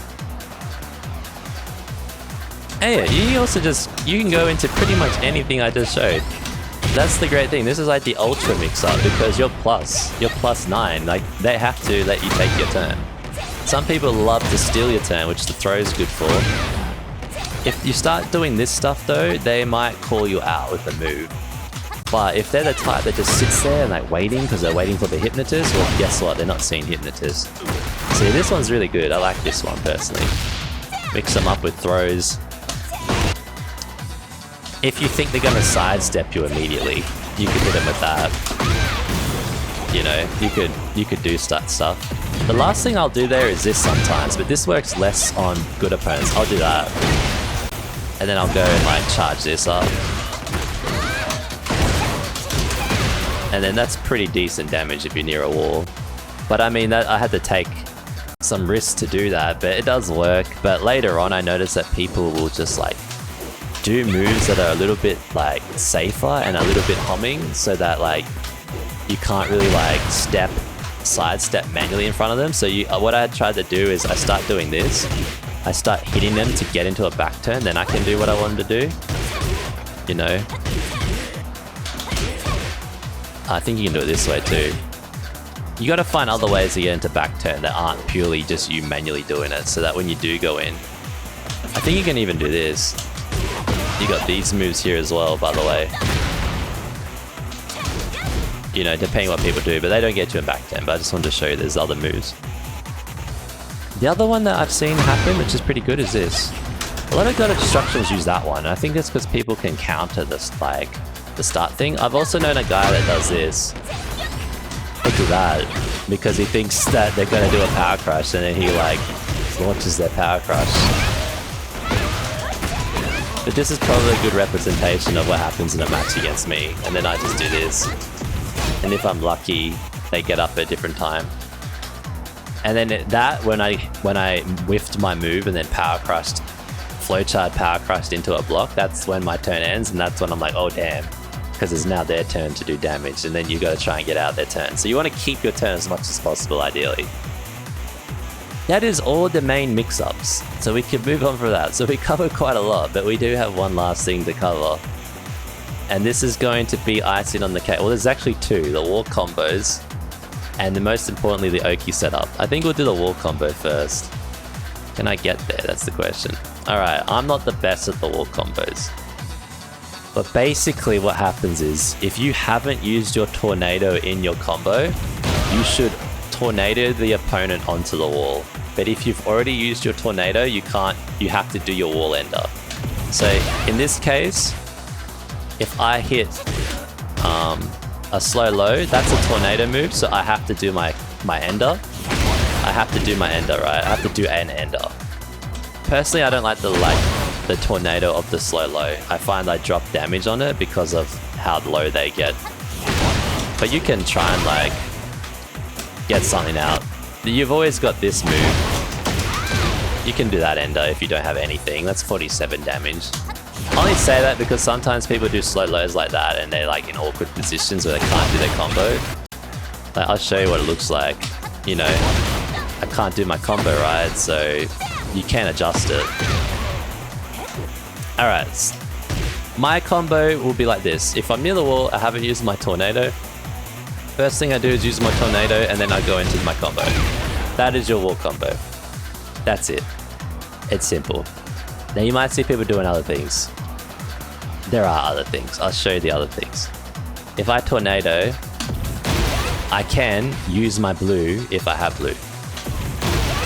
And yeah, you also you can go into pretty much anything I just showed. That's the great thing. This is like the ultra mix-up because you're plus 9. Like, they have to let you take your turn. Some people love to steal your turn, which the throw is good for. If you start doing this stuff though, they might call you out with the move. But if they're the type that just sits there and like waiting because they're waiting for the Hypnotist, well, guess what? They're not seeing Hypnotist. See, this one's really good. I like this one personally. Mix them up with throws. If you think they're going to sidestep you immediately, you could hit them with that. You know, you could do stuff. The last thing I'll do there is this sometimes, but this works less on good opponents. I'll do that. And then I'll go and like charge this up. And then that's pretty decent damage if you're near a wall. But I mean, I had to take some risks to do that, but it does work. But later on, I noticed that people will just like do moves that are a little bit like safer and a little bit humming, so that like you can't really like sidestep manually in front of them. So what I tried to do is I start doing this. I start hitting them to get into a back turn, then I can do what I wanted to do. You know? I think you can do it this way too. You gotta find other ways to get into back turn that aren't purely just you manually doing it, so that when you do go in, I think you can even do this. You got these moves here as well, by the way. You know, depending what people do, but they don't get you in back turn, but I just wanted to show you there's other moves. The other one that I've seen happen, which is pretty good, is this. A lot of God of Destructions use that one. I think it's because people can counter this, like, the start thing. I've also known a guy that does this. Look at that. Because he thinks that they're going to do a power crush, and then he, like, launches their power crush. But this is probably a good representation of what happens in a match against me. And then I just do this. And if I'm lucky, they get up at a different time. And then when I whiffed my move and then power crushed, flowchart power crushed into a block, that's when my turn ends, and that's when I'm like, oh damn. Because it's now their turn to do damage, and then you gotta try and get out their turn. So you want to keep your turn as much as possible, ideally. That is all the main mix-ups, so we can move on from that. So we covered quite a lot, but we do have one last thing to cover. And this is going to be icing on the cake. Well, there's actually two, the wall combos, and most importantly, the Oki setup. I think we'll do the wall combo first. Can I get there? That's the question. Alright, I'm not the best at the wall combos. But basically what happens is, if you haven't used your tornado in your combo, you should tornado the opponent onto the wall. But if you've already used your tornado, you have to do your wall ender. So in this case, if I hit a slow low, that's a tornado move, so I have to do my ender. I have to do my ender, right? I have to do an ender. Personally, I don't like the tornado of the slow low. I find I drop damage on it because of how low they get. But you can try and like get something out. You've always got this move. You can do that ender if you don't have anything. That's 47 damage. I only say that because sometimes people do slow lows like that and they're like in awkward positions where they can't do their combo. Like, I'll show you what it looks like. You know, I can't do my combo, right? So you can adjust it. Alright, my combo will be like this. If I'm near the wall, I haven't used my tornado. First thing I do is use my tornado and then I go into my combo. That is your wall combo. That's it. It's simple. Now you might see people doing other things. There are other things. I'll show you the other things. If I tornado, I can use my blue if I have blue.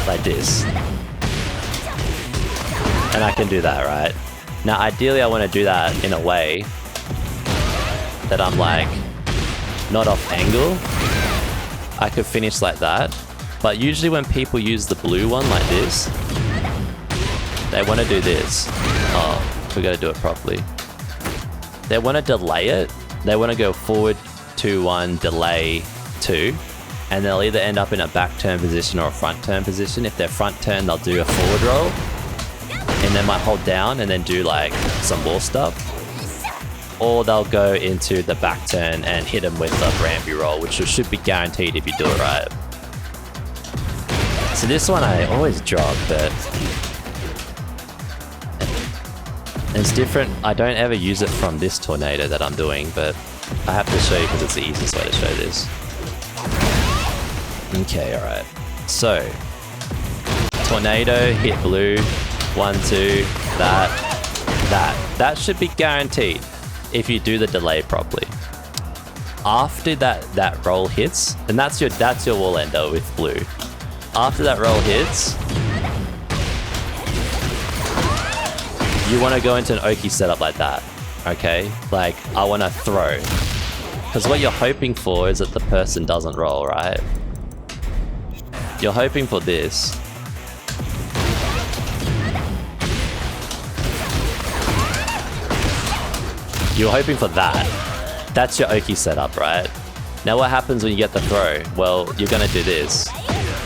Like this. And I can do that, right? Now ideally I want to do that in a way that I'm like not off angle. I could finish like that. But usually when people use the blue one like this, they want to do this. Oh, we got to do it properly. They want to delay it. They want to go forward 2-1, delay 2, and they'll either end up in a back turn position or a front turn position. If they're front turn, they'll do a forward roll, and they might hold down and then do like some wall stuff. Or they'll go into the back turn and hit them with a rampy roll, which should be guaranteed if you do it right. So this one I always drop, but it's different. I don't ever use it from this tornado that I'm doing, but I have to show you because it's the easiest way to show this. Okay, alright. So, tornado, hit blue, 1, 2, that. That should be guaranteed if you do the delay properly. After that roll hits, and that's your wall ender with blue. After that roll hits, you want to go into an Oki setup like that, okay? Like, I want to throw. Because what you're hoping for is that the person doesn't roll, right? You're hoping for this. You're hoping for that. That's your Oki setup, right? Now what happens when you get the throw? Well, you're going to do this.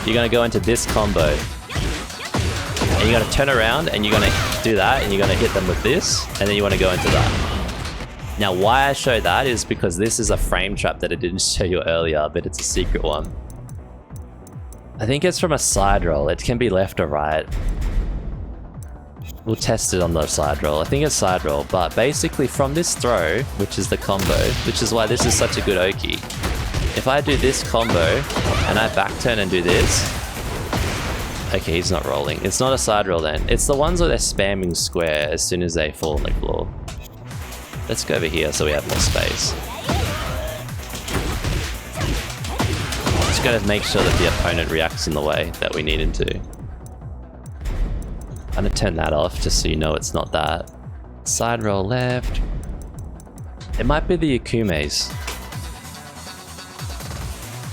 You're going to go into this combo. And you're going to turn around and you're going to do that and you're going to hit them with this. And then you want to go into that. Now why I show that is because this is a frame trap that I didn't show you earlier, but it's a secret one. I think it's from a side roll. It can be left or right. We'll test it on the side roll. I think it's side roll, but basically from this throw, which is the combo, which is why this is such a good Oki. If I do this combo and I back turn and do this, okay, he's not rolling. It's not a side roll then. It's the ones where they're spamming square as soon as they fall on the floor. Let's go over here so we have more space. Just gotta make sure that the opponent reacts in the way that we need him to. I'm gonna turn that off just so you know it's not that. Side roll left. It might be the Akumes.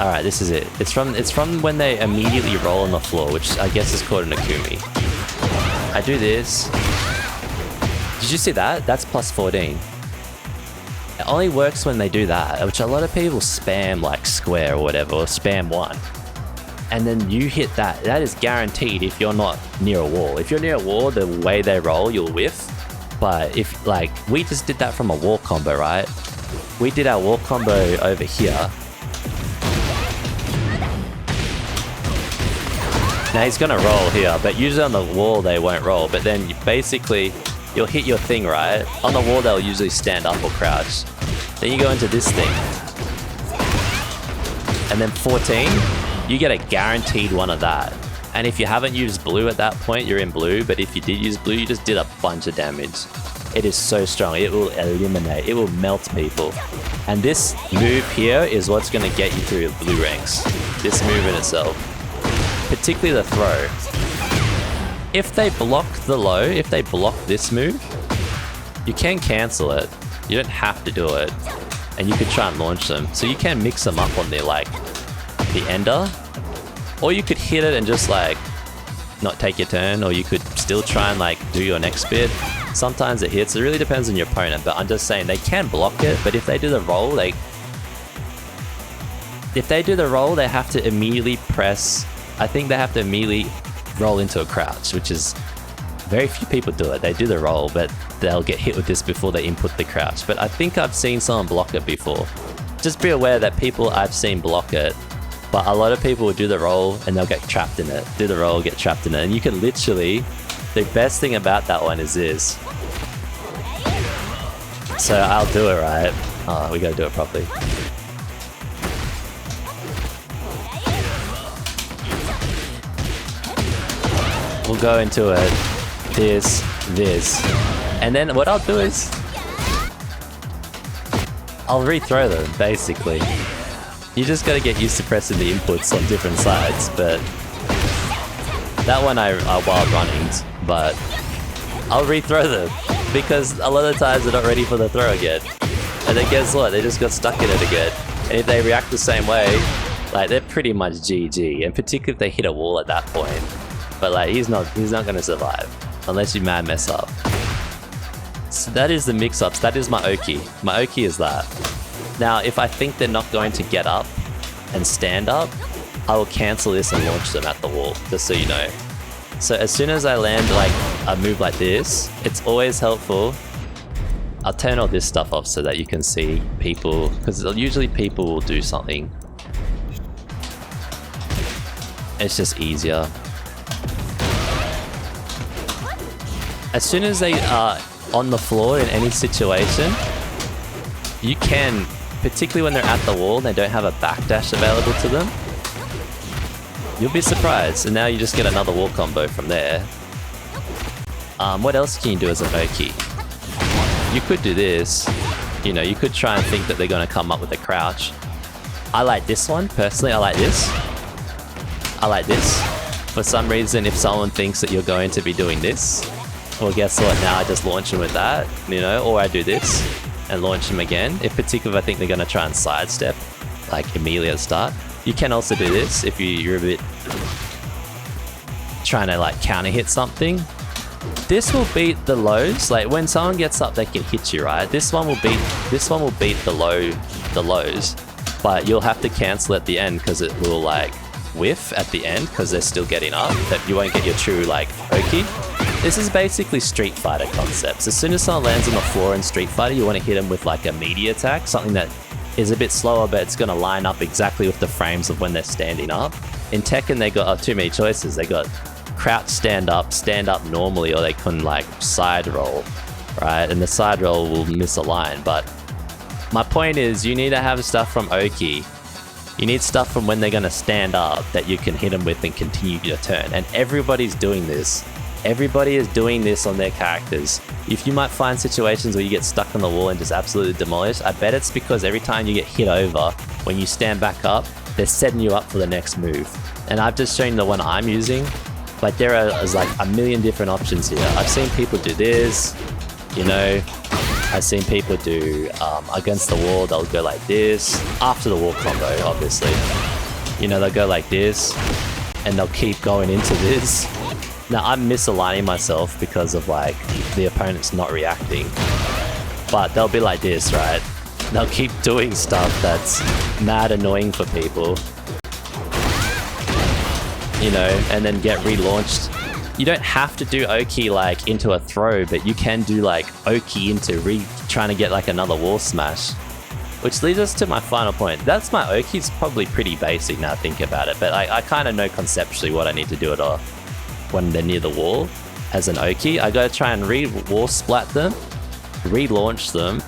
Alright, this is it. It's from when they immediately roll on the floor, which I guess is called an Akumi. I do this. Did you see that? That's plus 14. It only works when they do that, which a lot of people spam like square or whatever, or spam 1. And then you hit that. That is guaranteed if you're not near a wall. If you're near a wall, the way they roll, you'll whiff. But if, like, we just did that from a wall combo, right? We did our wall combo over here. Now he's gonna roll here, but usually on the wall they won't roll. But then basically, you'll hit your thing, right? On the wall they'll usually stand up or crouch. Then you go into this thing. And then 14, you get a guaranteed one of that. And if you haven't used blue at that point, you're in blue. But if you did use blue, you just did a bunch of damage. It is so strong. It will eliminate. It will melt people. And this move here is what's going to get you through blue ranks. This move in itself. Particularly the throw. If they block the low, if they block this move, you can cancel it. You don't have to do it. And you could try and launch them. So you can mix them up on the, like, the ender. Or you could hit it and just like not take your turn, or you could still try and like do your next bit. Sometimes it hits. It really depends on your opponent, but I'm just saying they can block it, but if they do the roll, they have to immediately press. I think they have to immediately roll into a crouch, which is very few people do it. They do the roll, but they'll get hit with this before they input the crouch. But I think I've seen someone block it before. Just be aware that people I've seen block it, but a lot of people will do the roll and they'll get trapped in it. Do the roll, get trapped in it. And you can literally, the best thing about that one is this. So I'll do it right. Oh, we gotta do it properly. We'll go into it, this, and then what I'll do is I'll rethrow them, basically. You just gotta get used to pressing the inputs on different sides, but that one I wild runnings, but I'll rethrow them because a lot of times they're not ready for the throw again. And then guess what? They just got stuck in it again. And if they react the same way, like they're pretty much GG, and particularly if they hit a wall at that point. But like he's not gonna survive unless you mad mess up. So that is the mix-ups. That is my Oki. My Oki is that. Now if I think they're not going to get up and stand up, I will cancel this and launch them at the wall, just so you know. So as soon as I land like a move like this, it's always helpful. I'll turn all this stuff off so that you can see people, because usually people will do something. It's just easier. As soon as they are on the floor in any situation, you can, particularly when they're at the wall and they don't have a backdash available to them, you'll be surprised. And now you just get another wall combo from there. What else can you do as an Oki? You could do this. You know, you could try and think that they're going to come up with a crouch. I like this one, personally. I like this. I like this. For some reason, if someone thinks that you're going to be doing this, well, guess what? Now I just launch them with that, you know, or I do this and launch them again. If particularly I think they're going to try and sidestep, like immediately at the start. You can also do this if you're a bit trying to like counter hit something. This will beat the lows. Like when someone gets up, they can hit you, right? This one will beat the lows, but you'll have to cancel at the end because it will like whiff at the end because they're still getting up. That you won't get your true like Oki. This is basically Street Fighter concepts. As soon as someone lands on the floor in Street Fighter, you want to hit them with like a media attack, something that is a bit slower, but it's going to line up exactly with the frames of when they're standing up. In Tekken, they got too many choices. They got crouch, stand up normally, or they can like side roll, right? And the side roll will misalign. But my point is, you need to have stuff from Oki. You need stuff from when they're going to stand up that you can hit them with and continue your turn. And everybody's doing this. Everybody is doing this on their characters. If you might find situations where you get stuck on the wall and just absolutely demolished, I bet it's because every time you get hit over, when you stand back up, they're setting you up for the next move. And I've just shown you the one I'm using, but there is like a million different options here. I've seen people do this, you know, I've seen people do against the wall, they'll go like this, after the wall combo, obviously. You know, they'll go like this, and they'll keep going into this. Now I'm misaligning myself because of like the opponent's not reacting, but they'll be like this, right? They'll keep doing stuff that's mad annoying for people, you know, and then get relaunched. You don't have to do Oki like into a throw, but you can do like Oki into trying to get like another wall smash, which leads us to my final point. That's my Oki's probably pretty basic now I think about it, but I kind of know conceptually what I need to do at all. When they're near the wall as an Oki, I gotta try and wall splat them, relaunch them,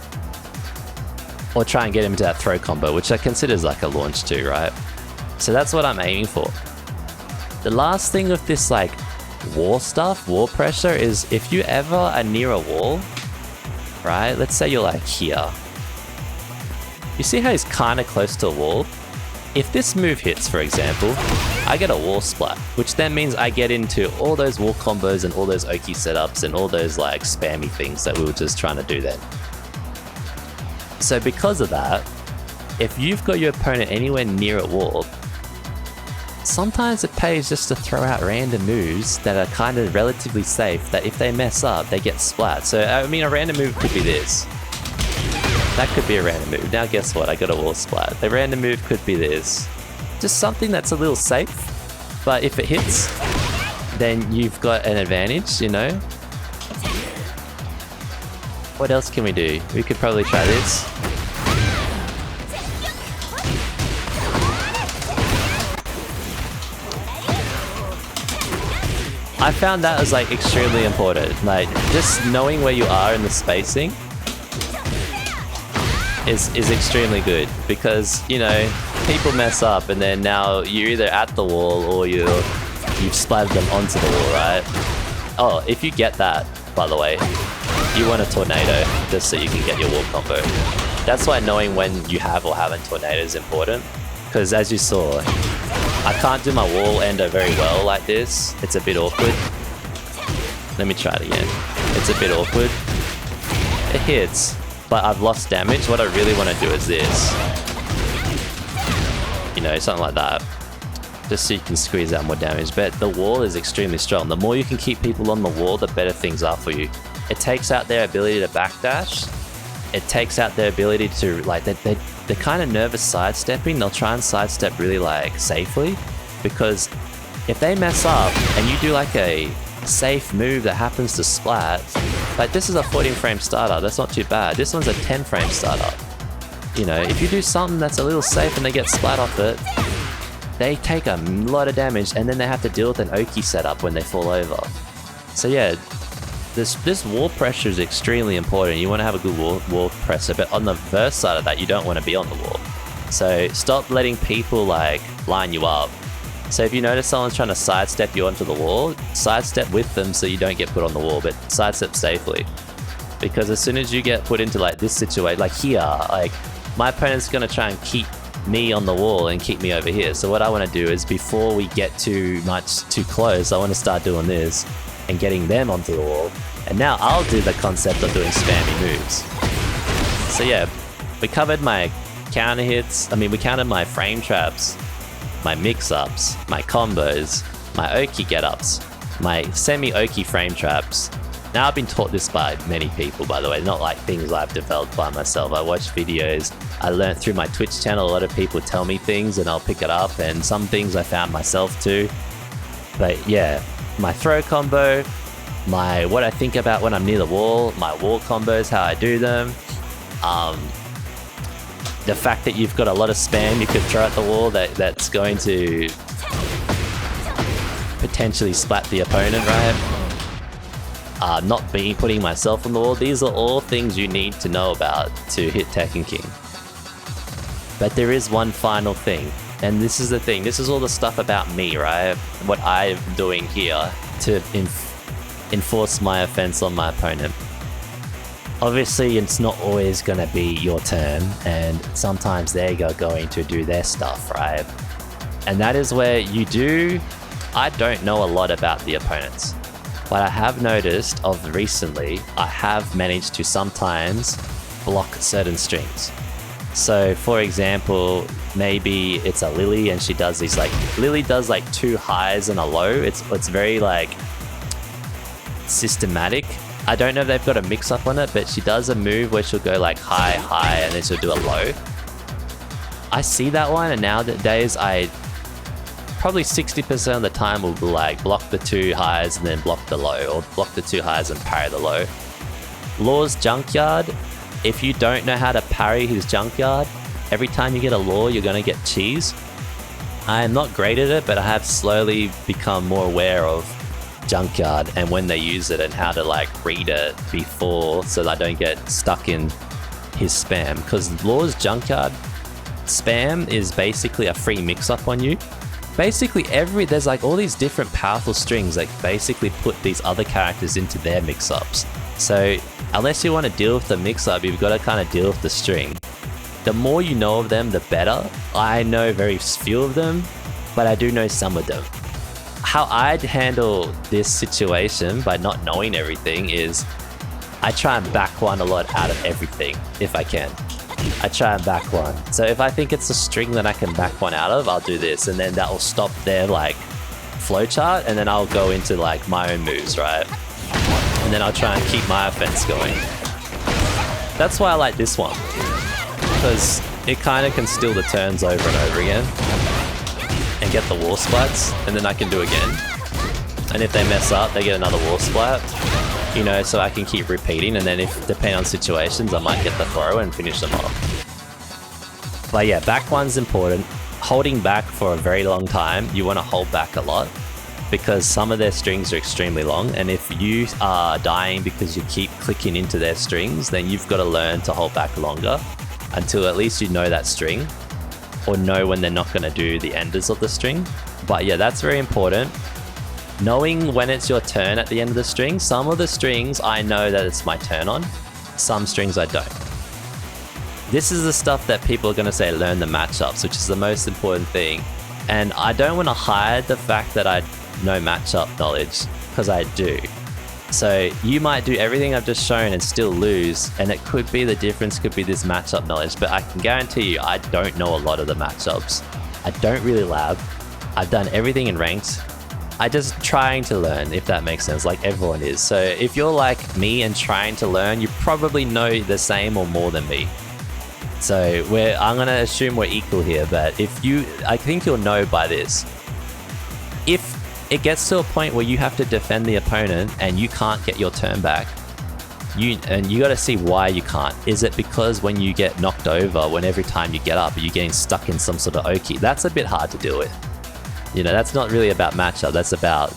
or try and get him into that throw combo, which I consider as like a launch too, right? So that's what I'm aiming for. The last thing with this like wall stuff, wall pressure, is if you ever are near a wall, right? Let's say you're like here. You see how he's kind of close to a wall? If this move hits, for example, I get a wall splat, which then means I get into all those wall combos and all those Oki setups and all those like spammy things that we were just trying to do then. So because of that, if you've got your opponent anywhere near a wall, sometimes it pays just to throw out random moves that are kind of relatively safe, that if they mess up, they get splat. So, I mean, a random move could be this. That could be a random move. Now guess what? I got a wall splat. The random move could be this. Just something that's a little safe, but if it hits, then you've got an advantage, you know? What else can we do? We could probably try this. I found that was like extremely important. Like just knowing where you are in the spacing is extremely good, because you know people mess up and then now you're either at the wall or you've splattered them onto the wall, right? Oh, if you get that, by the way, you want a tornado just so you can get your wall combo. That's why knowing when you have or haven't tornado is important, because as you saw, I can't do my wall ender very well like this. It's a bit awkward. Let me try it again. It's a bit awkward. It hits, but I've lost damage. What I really want to do is this. You know, something like that. Just so you can squeeze out more damage. But the wall is extremely strong. The more you can keep people on the wall, the better things are for you. It takes out their ability to backdash. It takes out their ability to, like, they're kind of nervous sidestepping. They'll try and sidestep really, like, safely. Because if they mess up and you do, like, a safe move that happens to splat, like, this is a 14 frame startup. That's not too bad. This one's a 10 frame startup. You know, if you do something that's a little safe and they get splat off it, they take a lot of damage and then they have to deal with an Oki setup when they fall over. So yeah, this wall pressure is extremely important. You want to have a good wall presser, but on the reverse side of that, you don't want to be on the wall. So stop letting people like line you up. So if you notice someone's trying to sidestep you onto the wall, sidestep with them so you don't get put on the wall, but sidestep safely. Because as soon as you get put into like this situation, like here, like my opponent's going to try and keep me on the wall and keep me over here. So what I want to do is before we get too close, I want to start doing this and getting them onto the wall. And now I'll do the concept of doing spammy moves. So yeah, we covered my counter hits. I mean, we counted my frame traps, my mix-ups, my combos, my Oki get-ups, my semi-Oki frame traps. Now I've been taught this by many people, by the way, not like things I've developed by myself. I watch videos, I learned through my Twitch channel. A lot of people tell me things and I'll pick it up, and some things I found myself too. But yeah, my throw combo, what I think about when I'm near the wall, my wall combos, how I do them, the fact that you've got a lot of spam you could throw at the wall that's going to potentially splat the opponent, right? Not putting myself on the wall. These are all things you need to know about to hit Tekken King. But there is one final thing, and this is the thing. This is all the stuff about me, right? What I'm doing here to enforce my offense on my opponent. Obviously, it's not always going to be your turn, and sometimes they're going to do their stuff, right? And that is where I don't know a lot about the opponents. But I have noticed recently, I have managed to sometimes block certain strings. So for example, maybe it's a Lily and she does these Lily does like 2 highs and a low. It's very like systematic. I don't know if they've got a mix up on it, but she does a move where she'll go like high, high, and then she'll do a low. I see that one, and nowadays probably 60% of the time will like block the 2 highs and then block the low, or block the 2 highs and parry the low. Law's Junkyard, if you don't know how to parry his Junkyard, every time you get a Law, you're going to get cheese. I am not great at it, but I have slowly become more aware of Junkyard and when they use it and how to like read it before so that I don't get stuck in his spam. Because Law's Junkyard spam is basically a free mix-up on you. Basically there's like all these different powerful strings that basically put these other characters into their mix-ups. So unless you want to deal with the mix-up, you've got to kind of deal with the string. The more you know of them, the better. I know very few of them, but I do know some of them. How I'd handle this situation by not knowing everything is I try and back one a lot out of everything if I can. I try and back one. So if I think it's a string that I can back one out of, I'll do this, and then that will stop their like flowchart, and then I'll go into like my own moves, right? And then I'll try and keep my offense going. That's why I like this one, because it kind of can steal the turns over and over again and get the wall splats, and then I can do again. And if they mess up, they get another wall splat, you know, so I can keep repeating, and then if depending on situations, I might get the throw and finish them off. But yeah, back one's important. Holding back for a very long time, you want to hold back a lot, because some of their strings are extremely long, and if you are dying because you keep clicking into their strings, then you've got to learn to hold back longer until at least you know that string, or know when they're not going to do the enders of the string. But yeah, that's very important. Knowing when it's your turn at the end of the string. Some of the strings I know that it's my turn on, some strings I don't. This is the stuff that people are going to say learn the matchups, which is the most important thing. And I don't want to hide the fact that I know matchup knowledge, because I do. So you might do everything I've just shown and still lose, and it could be the difference could be this matchup knowledge, but I can guarantee you I don't know a lot of the matchups. I don't really lab. I've done everything in ranked. I just trying to learn, if that makes sense, like everyone is. So if you're like me and trying to learn, you probably know the same or more than me. So I'm gonna assume we're equal here, but I think you'll know by this. If it gets to a point where you have to defend the opponent and you can't get your turn back, you gotta see why you can't. Is it because when you get knocked over, when every time you get up, you're getting stuck in some sort of oki? That's a bit hard to deal with. You know, that's not really about matchup, that's about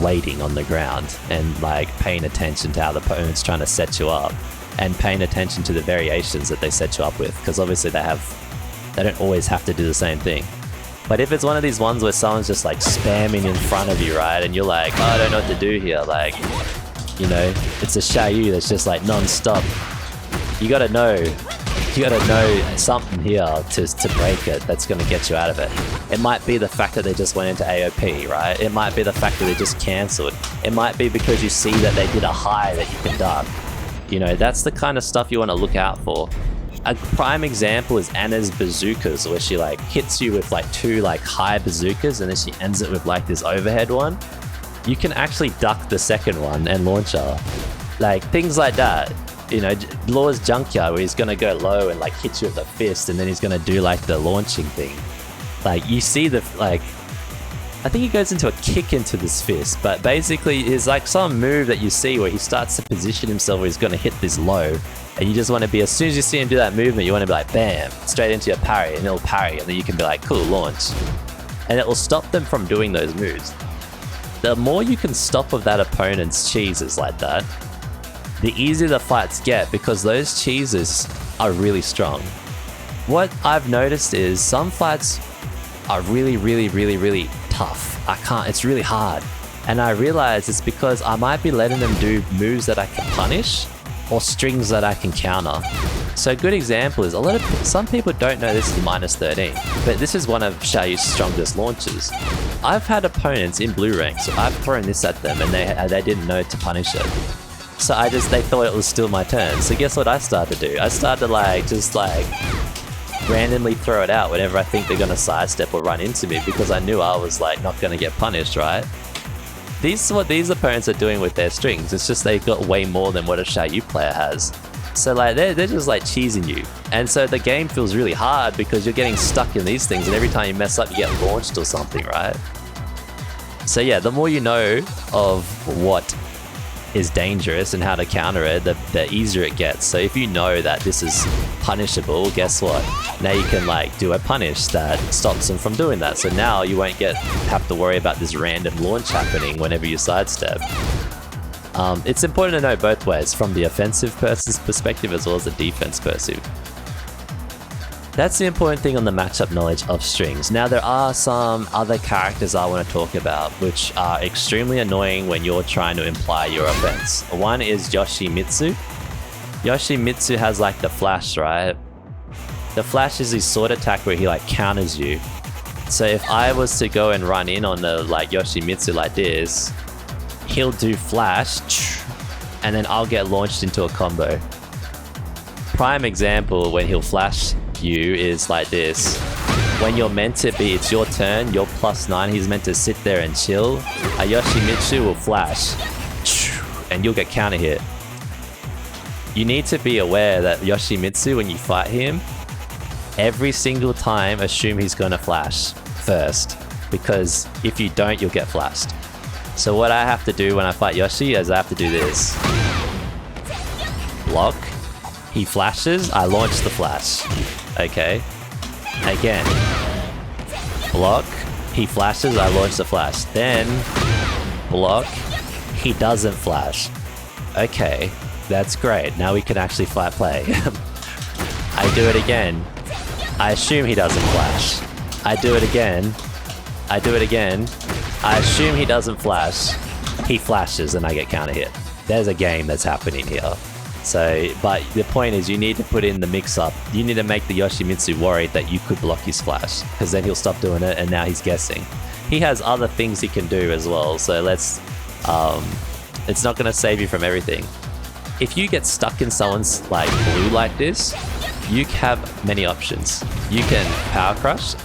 waiting on the ground and like paying attention to how the opponent's trying to set you up and paying attention to the variations that they set you up with, because obviously they don't always have to do the same thing. But if it's one of these ones where someone's just like spamming in front of you, right, and you're like, oh, I don't know what to do here, like, you know, it's a Xiaoyu that's just like non-stop. You gotta know something here to break it that's gonna get you out of it. It might be the fact that they just went into AOP, right? It might be the fact that they just cancelled. It might be because you see that they did a high that you can duck. You know, that's the kind of stuff you want to look out for. A prime example is Anna's bazookas, where she like hits you with like two like high bazookas and then she ends it with like this overhead one. You can actually duck the second one and launch her. Like things like that. You know, Law's Junkyard, where he's gonna go low and like hit you with a fist, and then he's gonna do like the launching thing. Like you see the like, I think he goes into a kick into this fist, but basically it's like some move that you see where he starts to position himself where he's gonna hit this low, and you just want to be, as soon as you see him do that movement, you want to be like bam, straight into your parry, and it'll parry, and then you can be like cool, launch, and it will stop them from doing those moves. The more you can stop of that opponent's cheeses like that, the easier the fights get, because those cheeses are really strong. What I've noticed is some fights are really tough. It's really hard. And I realize it's because I might be letting them do moves that I can punish or strings that I can counter. So a good example is some people don't know this is -13, but this is one of Xiaoyu's strongest launches. I've had opponents in blue ranks, so I've thrown this at them and they didn't know to punish it. So they thought it was still my turn. So guess what I started to do? I started to randomly throw it out whenever I think they're gonna sidestep or run into me, because I knew I was like not gonna get punished, right? This is what these opponents are doing with their strings. It's just they've got way more than what a Xiaoyu player has. So like they're just like cheesing you. And so the game feels really hard because you're getting stuck in these things, and every time you mess up you get launched or something, right? So yeah, the more you know of what is dangerous and how to counter it, the easier it gets. So if you know that this is punishable, guess what? Now you can like do a punish that stops them from doing that. So now you won't have to worry about this random launch happening whenever you sidestep. It's important to know both ways, from the offensive person's perspective as well as the defense perspective. That's the important thing on the matchup knowledge of strings. Now there are some other characters I want to talk about which are extremely annoying when you're trying to imply your offense. One is Yoshimitsu. Yoshimitsu has like the flash, right? The flash is his sword attack where he like counters you. So if I was to go and run in on the like Yoshimitsu like this, he'll do flash and then I'll get launched into a combo. prime example when he'll flash you is like this. When you're meant to be, it's your turn, you're +9, he's meant to sit there and chill. A Yoshimitsu will flash, and you'll get counter hit. You need to be aware that Yoshimitsu, when you fight him, every single time assume he's gonna flash first, because if you don't, you'll get flashed. So what I have to do when I fight Yoshi is I have to do this. Block, he flashes, I launch the flash. Okay. Again. Block, he flashes, I launch the flash. Then, block, he doesn't flash. Okay, that's great. Now we can actually play. I do it again. I assume he doesn't flash. I do it again. I do it again. I assume he doesn't flash. He flashes and I get counter hit. There's a game that's happening here. So, but the point is you need to put in the mix-up. You need to make the Yoshimitsu worried that you could block his flash, because then he'll stop doing it and now he's guessing. He has other things he can do as well, so let's... it's not going to save you from everything. If you get stuck in someone's like blue like this, you have many options. You can power crush,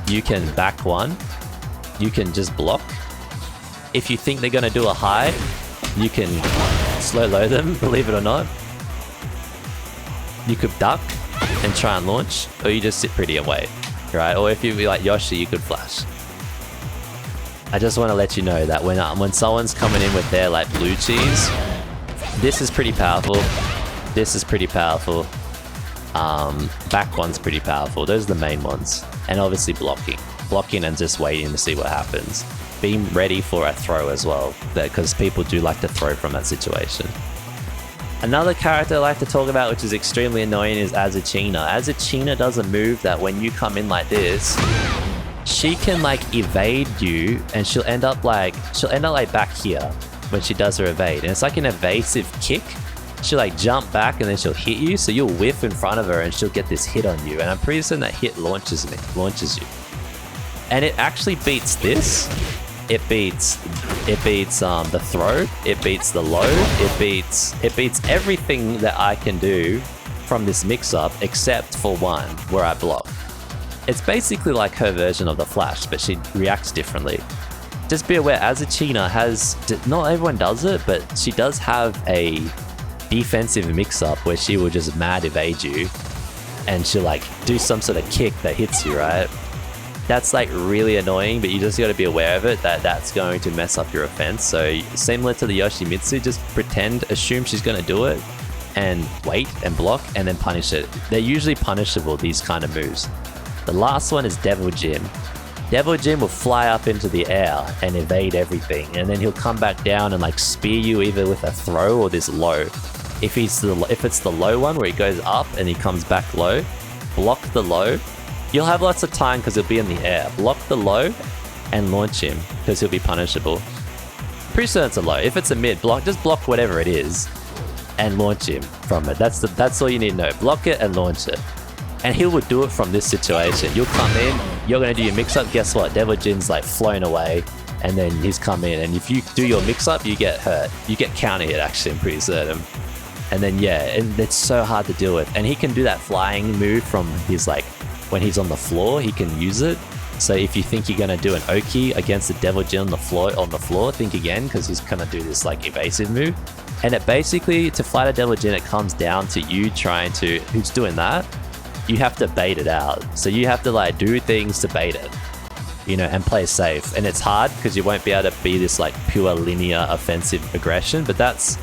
you can back one, you can just block. If you think they're going to do a high, you can slow low them, believe it or not. You could duck and try and launch, or you just sit pretty and wait, right? Or if you be like Yoshi, you could flash. I just want to let you know that when someone's coming in with their like blue cheese, this is pretty powerful. This is pretty powerful. Back one's pretty powerful. Those are the main ones. And obviously blocking and just waiting to see what happens. Being ready for a throw as well, because people do like to throw from that situation. Another character I like to talk about, which is extremely annoying, is Azucena. Azucena does a move that when you come in like this, she can like evade you, and she'll end up like back here when she does her evade, and it's like an evasive kick. She'll like jump back and then she'll hit you, so you'll whiff in front of her and she'll get this hit on you, and I'm pretty certain that hit launches you. And it actually beats this. It beats the throw, it beats the load, it beats everything that I can do from this mix-up except for one, where I block. It's basically like her version of the flash, but she reacts differently. Just be aware, Azucena has, not everyone does it, but she does have a defensive mix-up where she will just mad evade you, and she'll like do some sort of kick that hits you, right? That's like really annoying, but you just got to be aware of it, that that's going to mess up your offense. So similar to the Yoshimitsu, just assume she's going to do it and wait and block and then punish it. They're usually punishable, these kind of moves. The last one is Devil Jim. Devil Jim will fly up into the air and evade everything, and then he'll come back down and like spear you either with a throw or this low. If it's the low one where he goes up and he comes back low, block the low. You'll have lots of time because he'll be in the air. Block the low and launch him because he'll be punishable. Pretty certain it's a low. If it's a mid, just block whatever it is and launch him from it. That's all you need to know. Block it and launch it. And he will do it from this situation. You'll come in, you're going to do your mix-up. Guess what? Devil Jin's like flown away, and then he's come in. And if you do your mix-up, you get hurt. You get counter hit, actually, I'm pretty certain. And then, yeah, and it's so hard to deal with. And he can do that flying move from his like, when he's on the floor, he can use it. So if you think you're going to do an Oki against the Devil Jin on the floor, think again, because he's going to do this like evasive move. And it basically, to fight a Devil Jin, it comes down to you trying to, who's doing that, you have to bait it out. So you have to like do things to bait it, you know, and play safe. And it's hard because you won't be able to be this like pure linear offensive aggression, but that's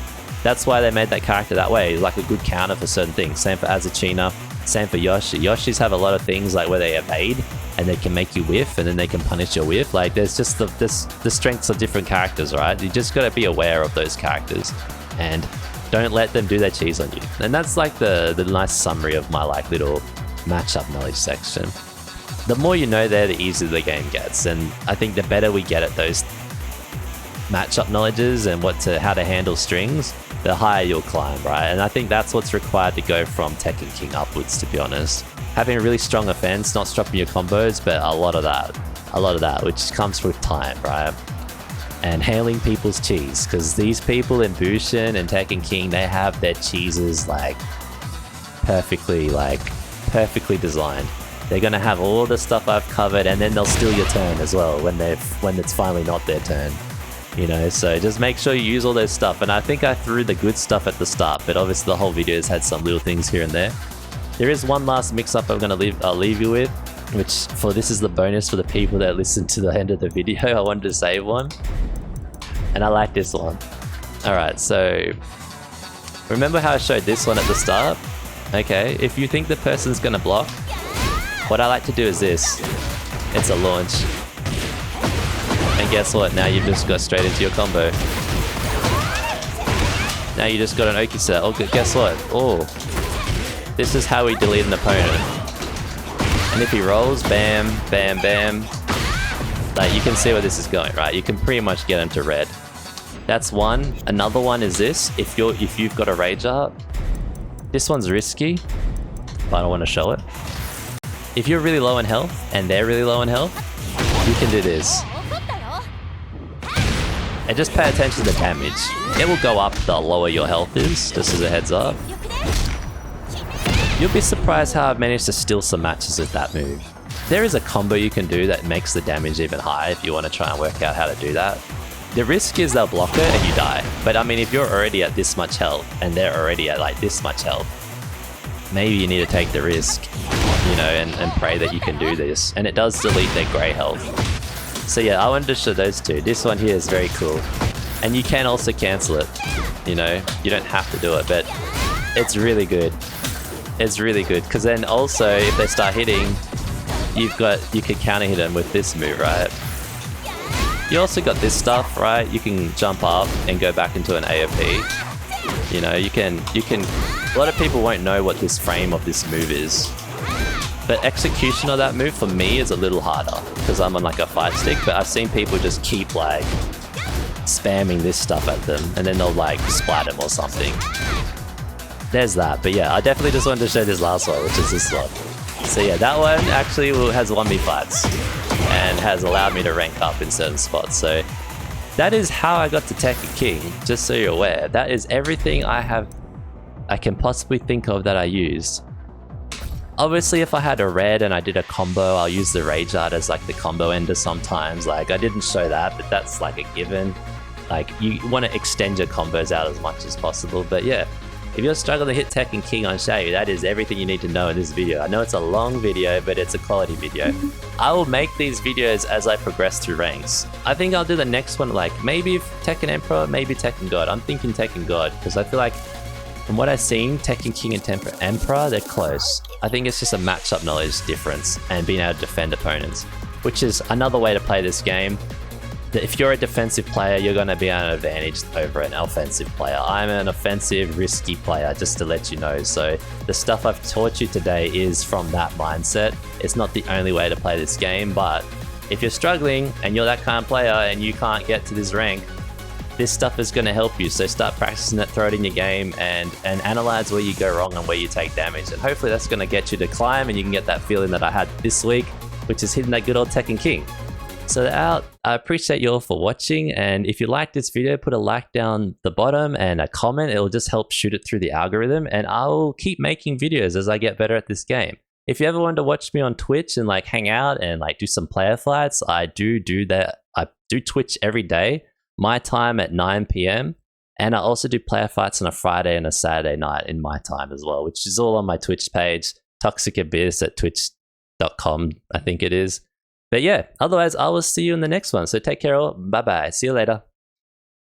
why they made that character that way, like a good counter for certain things. Same for Azucena. Same for Yoshi. Yoshis have a lot of things like where they evade and they can make you whiff and then they can punish your whiff. Like there's just the strengths of different characters, right? You just got to be aware of those characters and don't let them do their cheese on you. And that's like the nice summary of my like little matchup knowledge section. The more you know there, the easier the game gets. And I think the better we get at those matchup knowledges and how to handle strings, the higher you'll climb, right? And I think that's what's required to go from Tekken King upwards, to be honest. Having a really strong offense, not stopping your combos, but a lot of that, which comes with time, right? And handling people's cheese, because these people in Bushin and Tekken King, they have their cheeses like perfectly designed. They're gonna have all the stuff I've covered, and then they'll steal your turn as well when it's finally not their turn. You know, so just make sure you use all those stuff. And I think I threw the good stuff at the start, but obviously the whole video has had some little things here and there. There is one last mix-up I'll leave you with, which this is the bonus for the people that listen to the end of the video. I wanted to save one, and I like this one. All right, so remember how I showed this one at the start? Okay, if you think the person's gonna block, what I like to do is this. It's a launch. And guess what? Now you've just got straight into your combo. Now you just got an Oki set. Oh, guess what? Oh, this is how we delete an opponent. And if he rolls, bam, bam, bam. Like, you can see where this is going, right? You can pretty much get him to red. That's one. Another one is this. If you've got a rage art, this one's risky, but I don't want to show it. If you're really low in health and they're really low in health, you can do this. And just pay attention to the damage. It will go up the lower your health is, just as a heads up. You'll be surprised how I've managed to steal some matches with that move. There is a combo you can do that makes the damage even higher if you want to try and work out how to do that. The risk is they'll block it and you die. But I mean, if you're already at this much health and they're already at like this much health, maybe you need to take the risk, you know, and pray that you can do this. And it does delete their grey health. So yeah, I wanted to show those two. This one here is very cool. And you can also cancel it. You know, you don't have to do it, but it's really good. It's really good. Because then also, if they start hitting, you could counter hit them with this move, right? You also got this stuff, right? You can jump up and go back into an AOP. You know, you can, a lot of people won't know what this frame of this move is. But execution of that move for me is a little harder because I'm on like a fight stick, but I've seen people just keep like spamming this stuff at them and then they'll like splat them or something. There's that, but yeah, I definitely just wanted to show this last one, which is this one. So yeah, that one actually has won me fights and has allowed me to rank up in certain spots. So that is how I got to Tekken King, just so you're aware. That is everything I can possibly think of that I used. Obviously, if I had a red and I did a combo, I'll use the rage art as like the combo ender sometimes. Like, I didn't show that, but that's like a given. Like, you want to extend your combos out as much as possible. But yeah, if you're struggling to hit Tekken King on Xiaoyu, that is everything you need to know in this video. I know it's a long video, but it's a quality video. I will make these videos as I progress through ranks. I think I'll do the next one, like maybe Tekken Emperor, maybe Tekken God. I'm thinking Tekken God, because I feel like from what I've seen, Tekken King and Emperor, they're close. I think it's just a matchup knowledge difference and being able to defend opponents, which is another way to play this game. That if you're a defensive player, you're going to be an advantage over an offensive player. I'm an offensive, risky player, just to let you know. So the stuff I've taught you today is from that mindset. It's not the only way to play this game, but if you're struggling and you're that kind of player and you can't get to this rank, this stuff is going to help you. So start practicing it, throw it in your game, and analyze where you go wrong and where you take damage. And hopefully that's going to get you to climb and you can get that feeling that I had this week, which is hitting that good old Tekken King. So I appreciate you all for watching, and if you like this video, put a like down the bottom and a comment. It'll just help shoot it through the algorithm, and I'll keep making videos as I get better at this game. If you ever wanted to watch me on Twitch and like hang out and like do some player fights, I do that. I do Twitch every day, my time at 9 PM, and I also do player fights on a Friday and a Saturday night in my time as well, which is all on my Twitch page, Toxic Abyss at twitch.com, I think it is. But yeah, otherwise I will see you in the next one. So take care all. Bye bye. See you later.